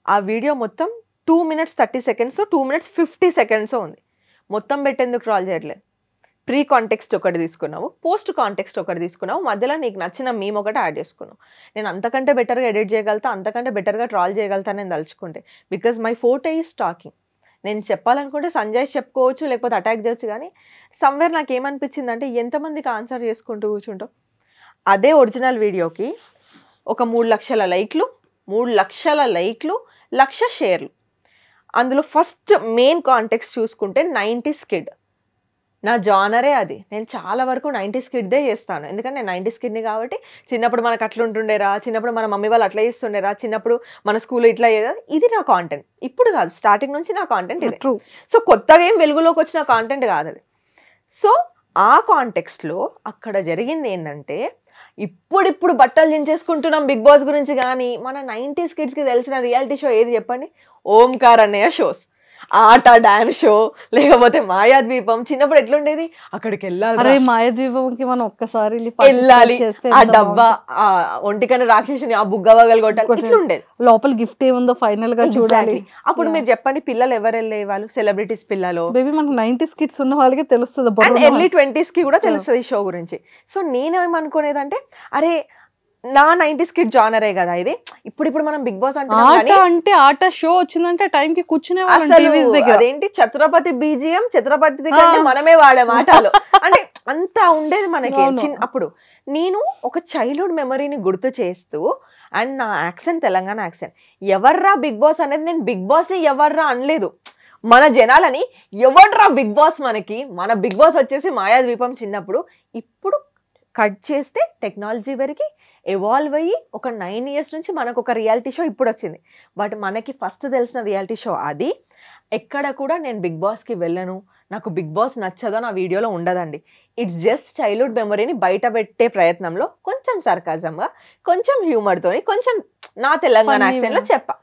ఆ వీడియో మొత్తం 2 minutes 30 seconds 2 minutes 50 seconds ఉంది, మొత్తం పెట్టేందుకు ట్రాల్ చేయట్లేదు. ప్రీ కాంటెక్స్ట్ ఒకటి తీసుకున్నావు, పోస్ట్ కాంటెక్స్ట్ ఒకటి తీసుకున్నావు, మధ్యలో నీకు నచ్చిన మీమ్ ఒకటి యాడ్ చేసుకున్నావు. నేను అంతకంటే బెటర్గా ఎడిట్ చేయగలుగుతా, అంతకంటే బెటర్గా ట్రాల్ చేయగలుగుతా నేను తలుచుకుంటే. Because my forte is talking. నేను చెప్పాలనుకుంటే సంజయ్ చెప్పుకోవచ్చు, లేకపోతే అటాక్ చేయొచ్చు, కానీ సమ్వేర్ నాకు ఏమనిపించింది అంటే ఎంతమందికి ఆన్సర్ చేసుకుంటూ కూర్చుంటావు. అదే ఒరిజినల్ వీడియోకి ఒక 3 లక్షల లైక్లు, 3 లక్షల లైక్లు, 1,00,000 షేర్లు. అందులో ఫస్ట్ మెయిన్ కాంటెక్స్ట్ చూసుకుంటే 90s కిడ్. నా జానరే అది. నేను చాలా వరకు 90s కిడ్దే చేస్తాను, ఎందుకంటే నేను 90s కిడ్ని కాబట్టి. చిన్నప్పుడు మనకు అట్లా ఉంటుండేరా, చిన్నప్పుడు మన మమ్మీ వాళ్ళు అట్లా చేస్తుండేరా, చిన్నప్పుడు మన స్కూల్లో ఇట్లా ఇది నా కాంటెంట్. ఇప్పుడు కాదు, స్టార్టింగ్ నుంచి నా కాంటెంట్ ఇది. సో కొత్తగా ఏం వెలుగులోకి వచ్చిన కాంటెంట్ కాదు అది. సో ఆ కాంటెక్స్ట్లో అక్కడ జరిగింది ఏంటంటే, ఇప్పుడు బట్టలు దించేసుకుంటున్నాం బిగ్ బాస్ గురించి, కానీ మన 90s కిడ్స్కి తెలిసిన రియాలిటీ షో ఏది చెప్పండి? ఓంకార్ అన్నయ్య షోస్, ఆట, డాన్స్ షో, లేకపోతే మాయాద్వీపం. చిన్నప్పుడు ఎట్లుండేది, అక్కడికి వెళ్ళాలి, మాయాద్వీపంకి మనం ఒక్కసారి వెళ్ళాలి, ఆ డబ్బా, ఆ ఒంటికన్నా రాక్షసుని, ఆ బుగ్గవగలు కొట్టాలి, ఇట్లుండేది. లోపల గిఫ్ట్ ఏముందో ఫైనల్ గా చూడాలి. అప్పుడు మీరు చెప్పండి, పిల్లలు ఎవరు వెళ్ళే వాళ్ళు? సెలబ్రిటీస్ పిల్లలు. బేబీ మనకు 90s కిడ్స్ ఉన్న వాళ్ళకి తెలుస్తుంది, ఎర్లీ 20s కి కూడా తెలుస్తుంది ఈ షో గురించి. సో నేనేమనుకునేదంటే, అరే నా 90s కిడ్ జానరే కదా ఇది, ఇప్పుడు మనం బిగ్ బాస్ అంటే ఆట షో వచ్చిందంటే టైం కి కూర్చునే అదేంటి ఛత్రపతి బీజిఎం, ఛత్రపతి మనమే వాడే మాటలు అంటే అంత ఉండేది మనకి అప్పుడు. నేను ఒక చైల్డ్హుడ్ మెమరీని గుర్తు చేస్తూ, అండ్ నా యాక్సెంట్ తెలంగాణ యాక్సెంట్, ఎవర్రా బిగ్ బాస్ అనేది, నేను బిగ్ బాస్ ఎవర్రా అనలేదు, మన జనాలని ఎవడ్రా బిగ్ బాస్, మన బిగ్ బాస్ వచ్చేసి మాయాద్వీపం చిన్నప్పుడు. ఇప్పుడు కట్ చేస్తే టెక్నాలజీ వరకు ఎవాల్వ్ అయ్యి ఒక 9 years నుంచి మనకు ఒక రియాలిటీ షో ఇప్పుడు వచ్చింది. బట్ మనకి ఫస్ట్ తెలిసిన రియాలిటీ షో అది. ఎక్కడ కూడా నేను బిగ్ బాస్కి వెళ్ళను, నాకు బిగ్ బాస్ నచ్చదో నా వీడియోలో ఉండదండి. ఇట్స్ జస్ట్ చైల్డ్హుడ్ మెమరీని బయట పెట్టే ప్రయత్నంలో కొంచెం సర్కాజంగా, కొంచెం హ్యూమర్తో, కొంచెం నా తెలంగాణ యాక్సెంట్లో చెప్పా.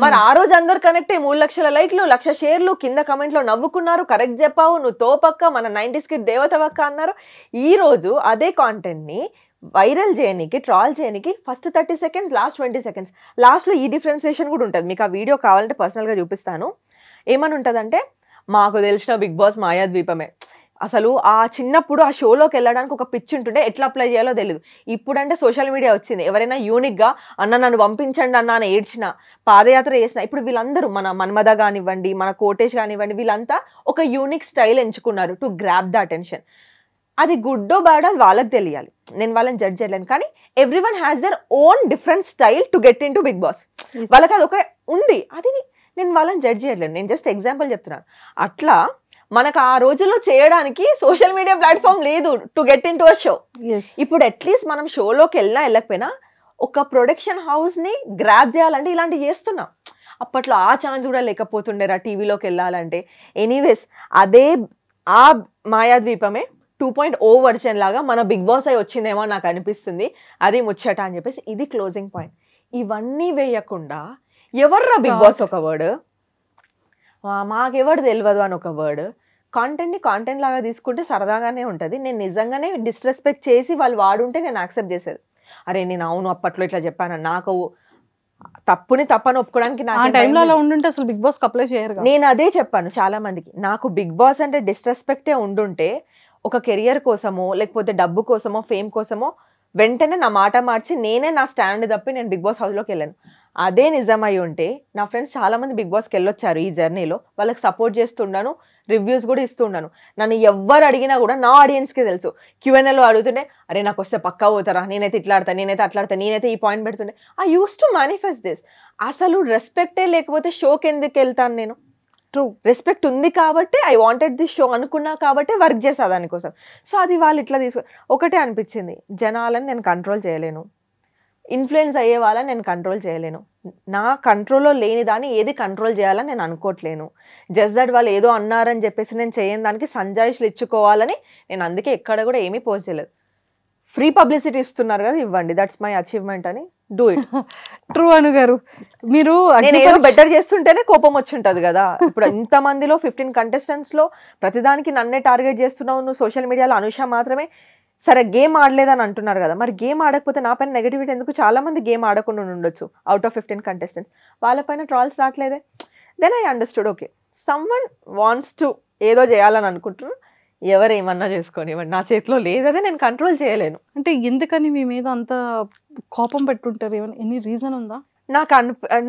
మరి ఆ రోజు అందరు కనెక్ట్ అయ్యి 3 లక్షల లైక్లు 1 లక్ష షేర్లు కింద కమెంట్ లో నవ్వుకున్నారు, కరెక్ట్ చెప్పావు, నువ్వు తోపక్క, మన 90s కిడ్ దేవతవక్క అన్నారు. ఈ రోజు అదే కాంటెంట్ ని వైరల్ చేయడానికి, ట్రాల్ చేయడానికి ఫస్ట్ 30 సెకండ్స్, లాస్ట్ 20 సెకండ్స్. లాస్ట్లో ఈ డిఫరెన్సియేషన్ కూడా ఉంటుంది. మీకు ఆ వీడియో కావాలంటే పర్సనల్గా చూపిస్తాను. ఏమని ఉంటుందంటే, మాకు తెలిసిన బిగ్ బాస్ మాయాద్వీపమే. అసలు ఆ చిన్నప్పుడు ఆ షోలోకి వెళ్ళడానికి ఒక పిచ్ ఉంటుండే, ఎట్లా అప్లై చేయాలో తెలియదు. ఇప్పుడంటే సోషల్ మీడియా వచ్చింది. ఎవరైనా యూనిక్గా అన్న నన్ను పంపించండి అన్న అని ఏడ్చిన, పాదయాత్ర చేసిన, ఇప్పుడు వీళ్ళందరూ మన మన్మద కానివ్వండి, మన కోటేష్ కానివ్వండి, వీళ్ళంతా ఒక యూనిక్ స్టైల్ ఎంచుకున్నారు టు గ్రాప్ ద అటెన్షన్. అది గుడ్డో బ్యాడో అది వాళ్ళకి తెలియాలి, నేను వాళ్ళని జడ్జ్ చేయలేను. కానీ everyone has their own different style to get into Bigg Boss. వాళ్ళకి అది ఒక ఉంది, అది నేను వాళ్ళని జడ్జ్ చేయలేను. నేను జస్ట్ ఎగ్జాంపుల్ చెప్తున్నాను. అట్లా మనకు ఆ రోజుల్లో చేయడానికి సోషల్ మీడియా ప్లాట్ఫామ్ లేదు to get in to a show. ఇప్పుడు అట్లీస్ట్ మనం షోలోకి వెళ్ళినా వెళ్ళకపోయినా ఒక ప్రొడక్షన్ హౌస్ని గ్రాప్ చేయాలంటే ఇలాంటివి చేస్తున్నాం. అప్పట్లో ఆ ఛాన్స్ కూడా లేకపోతుండేరా టీవీలోకి వెళ్ళాలంటే. ఎనీవేస్ అదే ఆ మాయాద్వీపమే 2.0 వర్షన్ లాగా మన బిగ్ బాస్ అయి వచ్చిందేమో నాకు అనిపిస్తుంది. అది ముచ్చట అని చెప్పేసి ఇది క్లోజింగ్ పాయింట్. ఇవన్నీ వేయకుండా ఎవర్రా బిగ్ బాస్ ఒక వర్డ్, మాకెవరు తెలియదు అని ఒక వర్డ్, కాంటెంట్ని కాంటెంట్ లాగా తీసుకుంటే సరదాగానే ఉంటుంది. నేను నిజంగానే డిస్రెస్పెక్ట్ చేసి వాళ్ళు వాడుంటే నేను యాక్సెప్ట్ చేసేది. అరే నేను అవును అప్పట్లో ఇట్లా చెప్పాను, నాకు తప్పుని తప్పని ఒప్పుకోవడానికి అసలు బిగ్ బాస్ అప్లై చేయరు. నేను అదే చెప్పాను చాలా మందికి, నాకు బిగ్ బాస్ అంటే డిస్రెస్పెక్టే ఉండుంటే ఒక కెరియర్ కోసమో లేకపోతే డబ్బు కోసమో ఫేమ్ కోసమో వెంటనే నా మాట మార్చి నేనే నా స్టాండ్ తప్పి నేను బిగ్ బాస్ హౌస్లోకి వెళ్ళాను. అదే నిజమై ఉంటే నా ఫ్రెండ్స్ చాలామంది బిగ్ బాస్కి వెళ్ళొచ్చారు ఈ జర్నీలో, వాళ్ళకి సపోర్ట్ చేస్తున్నాను, రివ్యూస్ కూడా ఇస్తున్నాను. నన్ను ఎవ్వరు అడిగినా కూడా నా ఆడియన్స్కి తెలుసు. Q&Aలో అడుగుతుంటే అరే నాకు వస్తే పక్కా పోతారా, నేనైతే ఇట్లా ఆడతా, నేనైతే అట్లా ఆడతా, నేనైతే ఈ పాయింట్ పెడుతుండే. I use to manifest this. అసలు రెస్పెక్టే లేకపోతే షోకి ఎందుకు వెళ్తాను నేను? రెస్పెక్ట్ ఉంది కాబట్టి ఐ వాంటెడ్ దిస్ షో అనుకున్నా కాబట్టి వర్క్ చేసా దానికోసం. సో అది వాళ్ళు ఇట్లా ఒకటే అనిపించింది, జనాలని నేను కంట్రోల్ చేయలేను, ఇన్ఫ్లుయెన్స్ అయ్యే వాళ్ళని నేను కంట్రోల్ చేయలేను, నా కంట్రోల్లో లేని దాన్ని ఏది కంట్రోల్ చేయాలని నేను అనుకోవట్లేను. జస్ట్ దట్ వాళ్ళు ఏదో అన్నారని చెప్పేసి నేను చేయని దానికి సంజాయిషులు ఇచ్చుకోవాలని నేను అందుకే ఎక్కడ కూడా ఏమీ పోస్ట్ చేయలేదు. ఫ్రీ పబ్లిసిటీ ఇస్తున్నారు కదా, ఇవ్వండి, దట్స్ మై అచీవ్మెంట్ అని డూ ఇట్. ట్రూ అను గారు, మీరు నేను ఏదో బెటర్ చేస్తుంటేనే కోపం వచ్చి ఉంటుంది కదా. ఇప్పుడు ఇంతమందిలో 15 కంటెస్టెంట్స్లో ప్రతిదానికి నన్నే టార్గెట్ చేస్తున్నావు నువ్వు, సోషల్ మీడియాలో అనుష మాత్రమే. సరే గేమ్ ఆడలేదని అంటున్నారు కదా, మరి గేమ్ ఆడకపోతే నా పైన నెగిటివిటీ ఎందుకు? చాలామంది గేమ్ ఆడకుండా ఉండొచ్చు అవుట్ ఆఫ్ 15 కంటెస్టెంట్స్, వాళ్ళపైన ట్రాల్స్ రావట్లేదే. Then I understood, okay someone wants to ఏదో చేయాలని అనుకుంటున్నారు, ఎవరేమన్నా చేసుకొని, నా చేతిలో లేదదే, నేను కంట్రోల్ చేయలేను. అంటే ఎందుకని మీ మీద అంత కోపం పెట్టుంటారు? ఏమైనా ఎనీ రీజన్ ఉందా? నాకు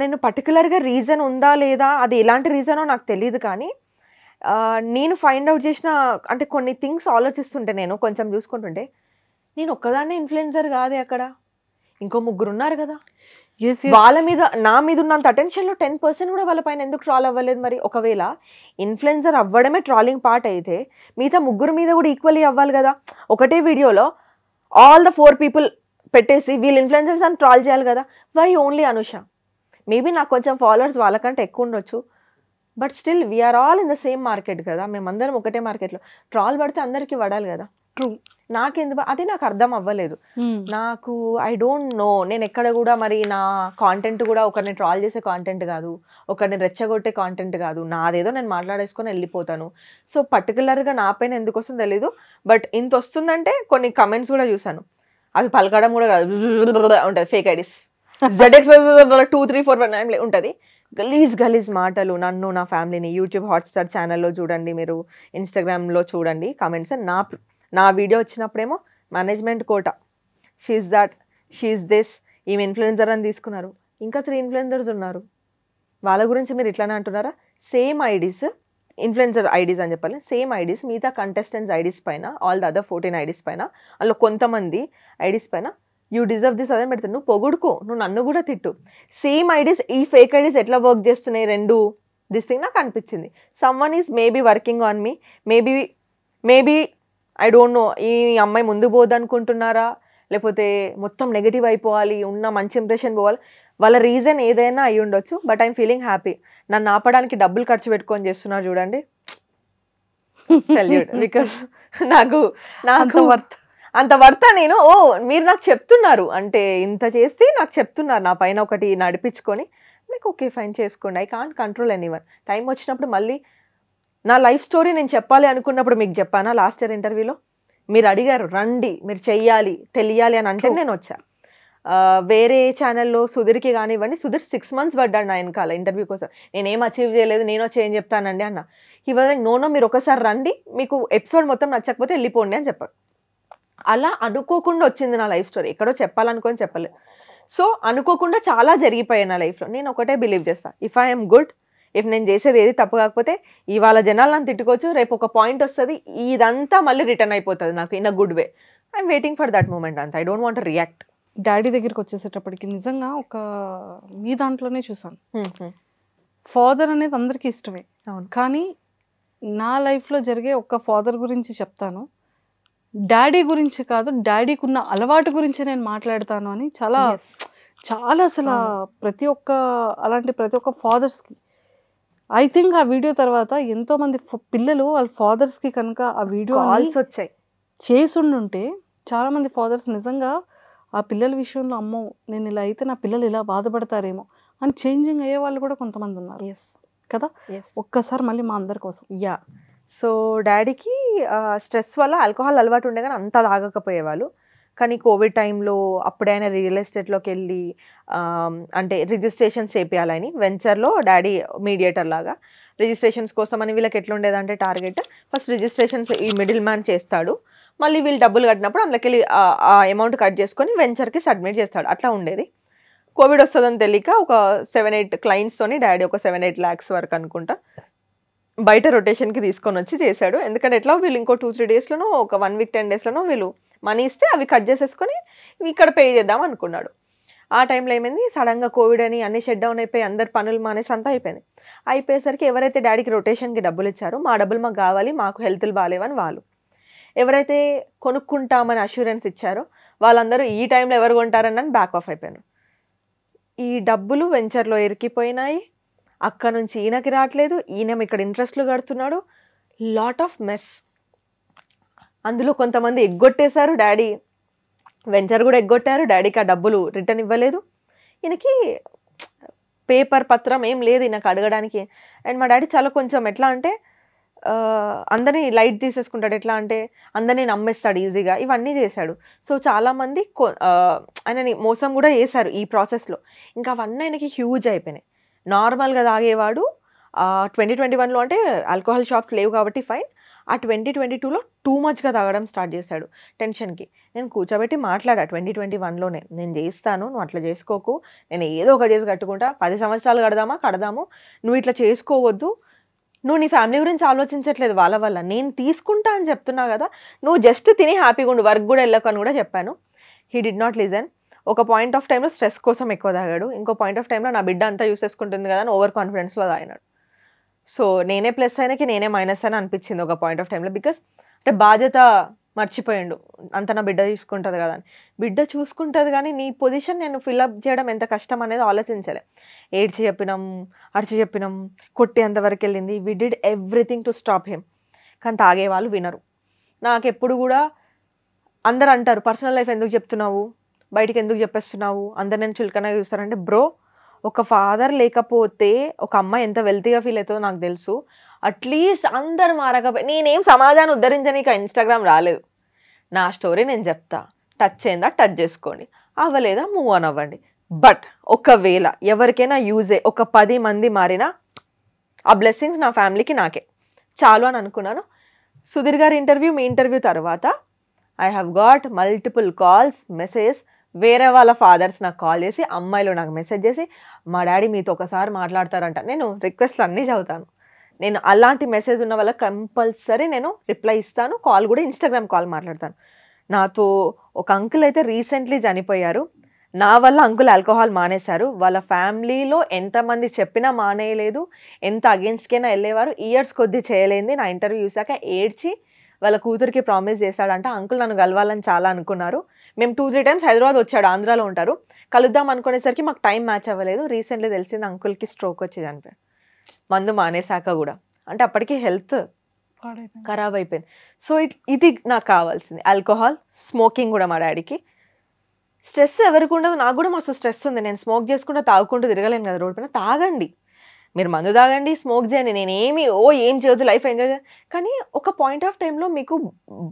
నేను పర్టికులర్గా రీజన్ ఉందా లేదా, అది ఎలాంటి రీజనో నాకు తెలియదు. కానీ నేను ఫైండ్ అవుట్ చేసిన అంటే కొన్ని థింగ్స్ ఆలోచిస్తుంటే, నేను కొంచెం చూసుకుంటుంటే, నేను ఒక్కదాన్నే ఇన్ఫ్లుయెన్సర్ కాదే, అక్కడ ఇంకో 3 ఉన్నారు కదా. వాళ్ళ మీద నా మీద ఉన్నంత అటెన్షన్లో 10% కూడా వాళ్ళ పైన ఎందుకు ట్రాల్ అవ్వలేదు? మరి ఒకవేళ ఇన్ఫ్లుయెన్సర్ అవ్వడమే ట్రాలింగ్ పార్ట్ అయితే మిగతా 3 మీద కూడా ఈక్వల్లీ అవ్వాలి కదా. ఒకటే వీడియోలో ఆల్ ద 4 పీపుల్ పెట్టేసి వీళ్ళు ఇన్ఫ్లుయెన్సర్స్ అని ట్రాల్ చేయాలి కదా. Why only Anusha? మేబీ నాకు కొంచెం ఫాలోవర్స్ వాళ్ళకంటే ఎక్కువ ఉండొచ్చు, but still we are all in the same market కదా, మేమందరం ఒకటే మార్కెట్లో. ట్రాల్ పడితే అందరికీ పడాలి కదా. ట్రూ. నాకెందుకు అది నాకు అర్థం అవ్వలేదు. నాకు ఐ డోంట్ నో, నేను ఎక్కడ కూడా మరి నా కాంటెంట్ కూడా ఒకరిని ట్రాల్ చేసే కాంటెంట్ కాదు, ఒకరిని రెచ్చగొట్టే కాంటెంట్ కాదు, నాదేదో నేను మాట్లాడేసుకొని వెళ్ళిపోతాను. సో పర్టికులర్గా నా పైన ఎందుకు వస్తుందో తెలీదు, బట్ ఇంత వస్తుందంటే కొన్ని కమెంట్స్ కూడా చూసాను, అవి పలకడం కూడా కాదు, ఉంటుంది ఫేక్ ఐడీస్, ZX 2, 3, 4 ఉంటుంది, గలీజ్ మాటలు. నన్ను, నా ఫ్యామిలీని యూట్యూబ్ హాట్స్టార్ ఛానల్లో చూడండి, మీరు ఇన్స్టాగ్రామ్లో చూడండి కమెంట్స్. నా వీడియో వచ్చినప్పుడేమో management quota, she's that, she's this, ఈమె ఇన్ఫ్లుయెన్సర్ అని తీసుకున్నారు. ఇంకా 3 ఇన్ఫ్లుయెన్సర్స్ ఉన్నారు, వాళ్ళ గురించి మీరు ఇట్లానే అంటున్నారా? సేమ్ ఐడీస్, ఇన్ఫ్లుయెన్సర్ ఐడీస్ అని చెప్పాలి, సేమ్ ఐడీస్ మిగతా కంటెస్టెంట్స్ ఐడీస్ పైన, ఆల్ ద అదర్ 14 ఐడీస్ పైన, అందులో కొంతమంది ఐడీస్ పైన యూ డిజర్వ్ దిస్ అదే పెడతాను. నువ్వు పొగుడుకో, నువ్వు నన్ను కూడా తిట్టు. సేమ్ ఐడీస్, ఈ ఫేక్ ఐడీస్ ఎట్లా వర్క్ చేస్తున్నాయి రెండు, దిస్ థింగ్ నాకు అనిపించింది. Someone is maybe working on me, maybe I don't know, ఈ అమ్మాయి ముందు పోదనుకుంటున్నారా, లేకపోతే మొత్తం నెగిటివ్ అయిపోవాలి, ఉన్న మంచి ఇంప్రెషన్ పోవాలి, వాళ్ళ రీజన్ ఏదైనా అయి ఉండొచ్చు. But I'm feeling happy. నన్ను ఆపడానికి డబ్బులు ఖర్చు పెట్టుకొని చేస్తున్నారు చూడండి, సెల్యూట్. బికాస్ నాకు అంత వర్త నేను, మీరు నాకు చెప్తున్నారు అంటే ఇంత చేసి నాకు చెప్తున్నారు, నా పైన ఒకటి నడిపించుకొని లైక్ ఓకే ఫైన్ చేసుకోండి, I can't control anyone. Time వచ్చినప్పుడు మళ్ళీ నా లైఫ్ స్టోరీ నేను చెప్పాలి అనుకున్నప్పుడు మీకు చెప్పానా లాస్ట్ ఇయర్ ఇంటర్వ్యూలో? మీరు అడిగారు రండి మీరు చెయ్యాలి తెలియాలి అని అంటే నేను వచ్చా. వేరే ఛానల్లో సుధీర్కి కానివ్వండి, సుధీర్ 6 months పడ్డాడు నా వెనకాల ఇంటర్వ్యూ కోసం. నేనేం అచీవ్ చేయలేదు, నేను వచ్చి ఏం చెప్తానండి అన్న. ఇవాళ నో మీరు ఒకసారి రండి, మీకు ఎపిసోడ్ మొత్తం నచ్చకపోతే వెళ్ళిపోండి అని చెప్పాడు. అలా అనుకోకుండా వచ్చింది నా లైఫ్ స్టోరీ, ఎక్కడో చెప్పాలనుకొని చెప్పలేదు. సో అనుకోకుండా చాలా జరిగిపోయాయి నా లైఫ్లో. నేను ఒకటే బిలీవ్ చేస్తాను, ఇఫ్ ఐఎమ్ గుడ్, ఇఫ్ నేను చేసేది ఏది తప్పు కాకపోతే ఇవాళ జనాలు నన్ను తిట్టుకోవచ్చు, రేపు ఒక పాయింట్ వస్తుంది ఇదంతా మళ్ళీ రిటర్న్ అయిపోతుంది నాకు in a good way. I'm waiting for that moment అంతా. I don't want react. Daddy దగ్గరికి వచ్చేసేటప్పటికి నిజంగా ఒక మీ దాంట్లోనే చూసాను, ఫాదర్ అనేది అందరికీ ఇష్టమే. అవును. కానీ నా లైఫ్లో జరిగే ఒక ఫాదర్ గురించి చెప్తాను, డాడీ గురించి కాదు, డాడీకి ఉన్న అలవాటు గురించి నేను మాట్లాడతాను అని చాలా చాలా అసలు ప్రతి ఒక్క ఫాదర్స్కి ఐ థింక్ ఆ వీడియో తర్వాత ఎంతోమంది పిల్లలు వాళ్ళ ఫాదర్స్కి కనుక ఆ వీడియో కాల్స్ వచ్చాయి చేసుండుంటే చాలామంది ఫాదర్స్ నిజంగా ఆ పిల్లల విషయంలో అమ్మో నేను ఇలా అయితే నా పిల్లలు ఇలా బాధపడతారేమో అని చేంజింగ్ అయ్యే వాళ్ళు కూడా కొంతమంది ఉన్నారు. కదా, ఒక్కసారి మళ్ళీ మా అందరి కోసం. సో డాడీకి స్ట్రెస్ వల్ల ఆల్కహాల్ అలవాటు ఉండే కానీ అంత తాగకపోయేవాళ్ళు. కానీ కోవిడ్ టైంలో అప్పుడైనా రియల్ ఎస్టేట్లోకి వెళ్ళి అంటే రిజిస్ట్రేషన్స్ చేయాలని వెంచర్లో డాడీ మీడియేటర్ లాగా రిజిస్ట్రేషన్స్ కోసం అని వీళ్ళకి ఎట్లా ఉండేదంటే టార్గెట్ ఫస్ట్ రిజిస్ట్రేషన్స్ ఈ మిడిల్ మ్యాన్ చేస్తాడు, మళ్ళీ వీళ్ళు డబ్బులు కట్టినప్పుడు అందులోకి వెళ్ళి ఆ అమౌంట్ కట్ చేసుకొని వెంచర్కి సబ్మిట్ చేస్తాడు. అట్లా ఉండేది. కోవిడ్ వస్తుందని తెలియక ఒక 7-8 క్లయింట్స్తోని డాడీ ఒక 7-8 lakhs వరకు అనుకుంటా బయట రొటేషన్కి తీసుకొని వచ్చి చేశాడు. ఎందుకంటే ఎట్లా వీళ్ళు ఇంకో 2-3 daysలోనో ఒక 1 week 10 daysలోనో వీళ్ళు మనీ ఇస్తే అవి కట్ చేసేసుకొని ఇక్కడ పే చేద్దాం అనుకున్నాడు. ఆ టైంలో ఏమైంది, సడన్గా కోవిడ్ అని అన్ని షట్ డౌన్ అయిపోయి అందరు పనులు మానేసి అంతా అయిపోయింది. అయిపోయేసరికి ఎవరైతే డాడీకి రొటేషన్కి డబ్బులు ఇచ్చారో మా డబ్బులు మాకు కావాలి, మాకు హెల్త్లు బాగాలేవని వాళ్ళు, ఎవరైతే కొనుక్కుంటామని అష్యూరెన్స్ ఇచ్చారో వాళ్ళందరూ ఈ టైంలో ఎవరు కొంటారని బ్యాక్ ఆఫ్ అయిపోయారు. ఈ డబ్బులు వెంచర్లో ఇరికిపోయినాయి, అక్కడ నుంచి ఈయనకి రావట్లేదు, ఈయన ఇక్కడ ఇంట్రెస్ట్లు కడుతున్నాడు, లాట్ ఆఫ్ మెస్. అందులో కొంతమంది ఎగ్గొట్టేశారు, డాడీ వెంచర్ కూడా ఎగ్గొట్టారు, డాడీకి ఆ డబ్బులు రిటర్న్ ఇవ్వలేదు, ఈయనకి పేపర్ పత్రం ఏం లేదు ఈయనకు అడగడానికి. అండ్ మా డాడీ చాలా కొంచెం ఎట్లా అంటే అందరినీ లైట్ తీసేసుకుంటాడు, ఎట్లా అంటే అందరినీ నమ్మేస్తాడు ఈజీగా, ఇవన్నీ చేశాడు. సో చాలామంది ఆయనని మోసం కూడా చేశారు ఈ ప్రాసెస్లో. ఇంకా అవన్నీ ఆయనకి హ్యూజ్ అయిపోయినాయి. నార్మల్గా తాగేవాడు 2021లో అంటే ఆల్కహాల్ షాప్స్ లేవు కాబట్టి ఫైన్, ఆ 2022లో టూ మచ్గా తాగడం స్టార్ట్ చేశాడు టెన్షన్కి. నేను కూర్చోబెట్టి మాట్లాడా 2021లోనే, నేను చేస్తాను, నువ్వు అట్లా చేసుకోకు, నేను ఏదో ఒకటి చేసి కట్టుకుంటా, 10 సంవత్సరాలు కడదాము, నువ్వు ఇట్లా చేసుకోవద్దు, నువ్వు నీ ఫ్యామిలీ గురించి ఆలోచించట్లేదు వాళ్ళ వల్ల, నేను తీసుకుంటా అని చెప్తున్నా కదా, నువ్వు జస్ట్ తిని హ్యాపీగా ఉండు, వర్క్ కూడా వెళ్ళకు అని కూడా చెప్పాను. He did not listen. ఒక పాయింట్ ఆఫ్ టైంలో స్ట్రెస్ కోసం ఎక్కువ తాగాడు, ఇంకో పాయింట్ ఆఫ్ టైంలో నా బిడ్డ అంతా యూస్ చేసుకుంటుంది కదా అని ఓవర్ కాన్ఫిడెన్స్లో తాగినాడు. సో నేనే ప్లస్ అయినకి నేనే మైనస్ అని అనిపించింది ఒక పాయింట్ ఆఫ్ టైంలో. బికాస్ అంటే బాధ్యత మర్చిపోయిండు, అంత నా బిడ్డ చూసుకుంటుంది కదా అని. బిడ్డ చూసుకుంటుంది కానీ నీ పొజిషన్ నేను ఫిల్అప్ చేయడం ఎంత కష్టం అనేది ఆలోచించలే. ఏడ్చి చెప్పినాం, అరిచి చెప్పినాం, కొట్టేంతవరకు వెళ్ళింది. We did everything to stop him. కానీ తాగే వాళ్ళు వినరు. నాకు ఎప్పుడు కూడా అందరు అంటారు పర్సనల్ లైఫ్ ఎందుకు చెప్తున్నావు, బయటికి ఎందుకు చెప్పేస్తున్నావు, అందరు నేను చులకనగా చూస్తారంటే, బ్రో ఒక ఫాదర్ లేకపోతే ఒక అమ్మాయి ఎంత వెల్తీగా ఫీల్ అవుతుందో నాకు తెలుసు. అట్లీస్ట్ అందరు మారకపోయి నేనేం సమాజాన్ని ఉద్ధరించనీక ఇన్స్టాగ్రామ్ రాలేదు, నా స్టోరీ నేను చెప్తా, టచ్ అయిందా టచ్ చేసుకోండి, అవ్వలేదా మూవ్ ఆన్ అవ్వండి. బట్ ఒకవేళ ఎవరికైనా యూజే ఒక 10 మంది మారినా ఆ బ్లెస్సింగ్స్ నా ఫ్యామిలీకి నాకే చాలు అని అనుకున్నాను. సుధీర్ గారి ఇంటర్వ్యూ, మీ ఇంటర్వ్యూ తర్వాత I have got multiple calls, messages. వేరే వాళ్ళ ఫాదర్స్ నాకు కాల్ చేసి, అమ్మాయిలు నాకు మెసేజ్ చేసి, మా డాడీ మీతో ఒకసారి మాట్లాడతారంట. నేను రిక్వెస్ట్లు అన్నీ చదువుతాను. నేను అలాంటి మెసేజ్ ఉన్న వాళ్ళకి కంపల్సరీ నేను రిప్లై ఇస్తాను, కాల్ కూడా ఇన్స్టాగ్రామ్ కాల్ మాట్లాడతాను. నాతో ఒక అంకుల్ అయితే రీసెంట్లీ చనిపోయారు, నా వల్ల అంకుల్ ఆల్కహాల్ మానేశారు. వాళ్ళ ఫ్యామిలీలో ఎంతమంది చెప్పినా మానేయలేదు, ఎంత అగేన్స్ట్కైనా వెళ్ళేవారు, ఇయర్స్ కొద్దీ చేయలేంది. నా ఇంటర్వ్యూ చూసాక ఏడ్చి వాళ్ళ కూతురికి ప్రామిస్ చేశాడంట. అంకుల్ నన్ను కలవాలని చాలా అనుకున్నారు, మేము 2-3 times హైదరాబాద్ వచ్చాడు, ఆంధ్రాలో ఉంటారు, కలుద్దాం అనుకునేసరికి మాకు టైం మ్యాచ్ అవ్వలేదు. రీసెంట్లీ తెలిసింది అంకుల్కి స్ట్రోక్ వచ్చేది అనిపోయి, మందు మానేశాక కూడా. అంటే అప్పటికి హెల్త్ ఖరాబ్ అయిపోయింది. సో ఇది నాకు కావాల్సింది. ఆల్కహాల్, స్మోకింగ్ కూడా మా డాడీకి స్ట్రెస్ ఎవరికి ఉండదు, నాకు కూడా మస్తు స్ట్రెస్ ఉంది, నేను స్మోక్ చేసుకుంటూ తాగుకుంటూ తిరగలేను కదా రోడ్ పైన. తాగండి, మీరు మందు తాగండి, స్మోక్ చేయండి, నేను ఏం చేయొద్దు, లైఫ్ ఎంజాయ్ చేయాలి. కానీ ఒక పాయింట్ ఆఫ్ టైంలో మీకు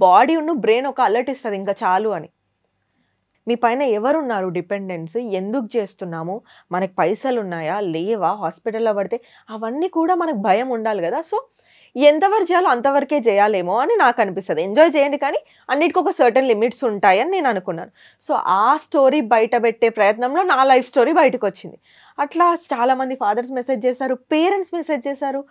బాడీ బ్రెయిన్ ఒక అలర్ట్ ఇస్తుంది ఇంకా చాలు అని. మీ పైన ఎవరున్నారు డిపెండెన్స్, ఎందుకు చేస్తున్నాము, మనకి పైసలు ఉన్నాయా లేవా, హాస్పిటల్లో పడితే అవన్నీ కూడా మనకు భయం ఉండాలి కదా. సో ఎంతవరకు చేయాలో అంతవరకే చేయాలేమో అని నాకు అనిపిస్తుంది. ఎంజాయ్ చేయండి కానీ అన్నిటికీ ఒక సర్టన్ లిమిట్స్ ఉంటాయని నేను అనుకున్నాను. సో ఆ స్టోరీ బయట పెట్టే ప్రయత్నంలో నా లైఫ్ స్టోరీ బయటకు వచ్చింది. అట్లా చాలామంది ఫాదర్స్ మెసేజ్ చేశారు, పేరెంట్స్ మెసేజ్ చేశారు,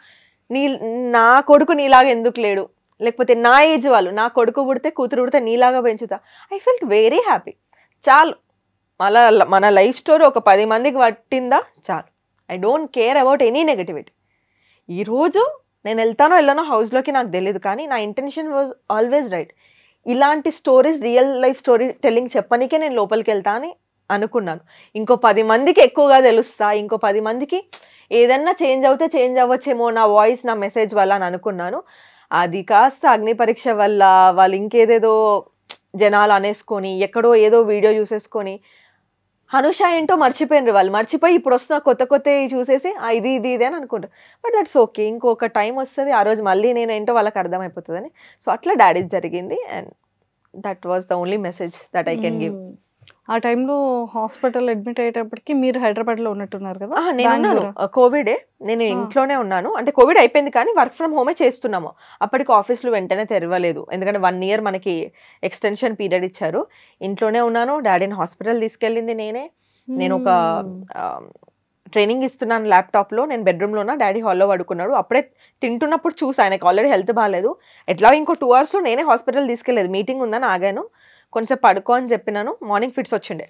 నా కొడుకు నీలాగా ఎందుకు లేడు, లేకపోతే నా ఏజ్ వాళ్ళు, నా కొడుకు పుడితే కూతురు పుడితే నీలాగా పెంచుతా. I felt very happy. చాలు, మన లైఫ్ స్టోరీ ఒక 10 మందికి పట్టిందా చాలు. I don't care about any negativity. ఈరోజు నేను వెళ్తానో వెళ్ళానో హౌస్లోకి నాకు తెలియదు, కానీ నా ఇంటెన్షన్ వాజ్ ఆల్వేస్ రైట్. ఇలాంటి stories, real life story telling చెప్పనికే నేను లోపలికి వెళ్తా అని అనుకున్నాను. ఇంకో 10 మందికి ఎక్కువగా తెలుస్తా, ఇంకో 10 మందికి ఏదన్నా చేంజ్ అవుతే చేంజ్ అవ్వచ్చేమో నా వాయిస్, నా మెసేజ్ వల్ల అని అనుకున్నాను. అది కాస్త అగ్ని పరీక్ష వల్ల వాళ్ళు ఇంకేదేదో జనాలు అనేసుకొని, ఎక్కడో ఏదో వీడియో చూసేసుకొని హనుష ఏంటో మర్చిపోయినారు. వాళ్ళు మర్చిపోయి ఇప్పుడు వస్తున్న కొత్త చూసేసి ఇది అని అనుకుంటారు. బట్ దట్స్ ఓకే, ఇంకొక టైం వస్తుంది, ఆ రోజు మళ్ళీ నేను ఏంటో వాళ్ళకి అర్థమైపోతుందని. సో అట్లా డాడీస్ జరిగింది. And that was the only message that I can give. ఆ టైంలో హాస్పిటల్ అడ్మిట్ అయ్యేటప్పటికి మీరు హైదరాబాద్లో ఉన్నట్టున్నారు కదా? నేను ఉన్నాను, కోవిడే, నేను ఇంట్లోనే ఉన్నాను. అంటే కోవిడ్ అయిపోయింది కానీ వర్క్ ఫ్రమ్ హోమే చేస్తున్నాము. అప్పటికి ఆఫీసులు వెంటనే తెరవలేదు, ఎందుకంటే 1 year మనకి ఎక్స్టెన్షన్ పీరియడ్ ఇచ్చారు. ఇంట్లోనే ఉన్నాను. డాడీని హాస్పిటల్ తీసుకెళ్ళింది నేనే. నేను ఒక ట్రైనింగ్ ఇస్తున్నాను ల్యాప్టాప్లో, నేను బెడ్రూమ్లో ఉన్నా, డాడీ హాల్లో పడుకున్నాడు. అప్పుడే తింటున్నప్పుడు చూసి, ఆయనకు ఆల్రెడీ హెల్త్ బాగాలేదు, ఎట్లా ఇంకో 2 hours నేనే హాస్పిటల్ తీసుకెళ్ళలేదు, మీటింగ్ ఉందని ఆగాను. కొంచెం పడుకో అని చెప్పినాను, మార్నింగ్ ఫిట్స్ వచ్చిండే,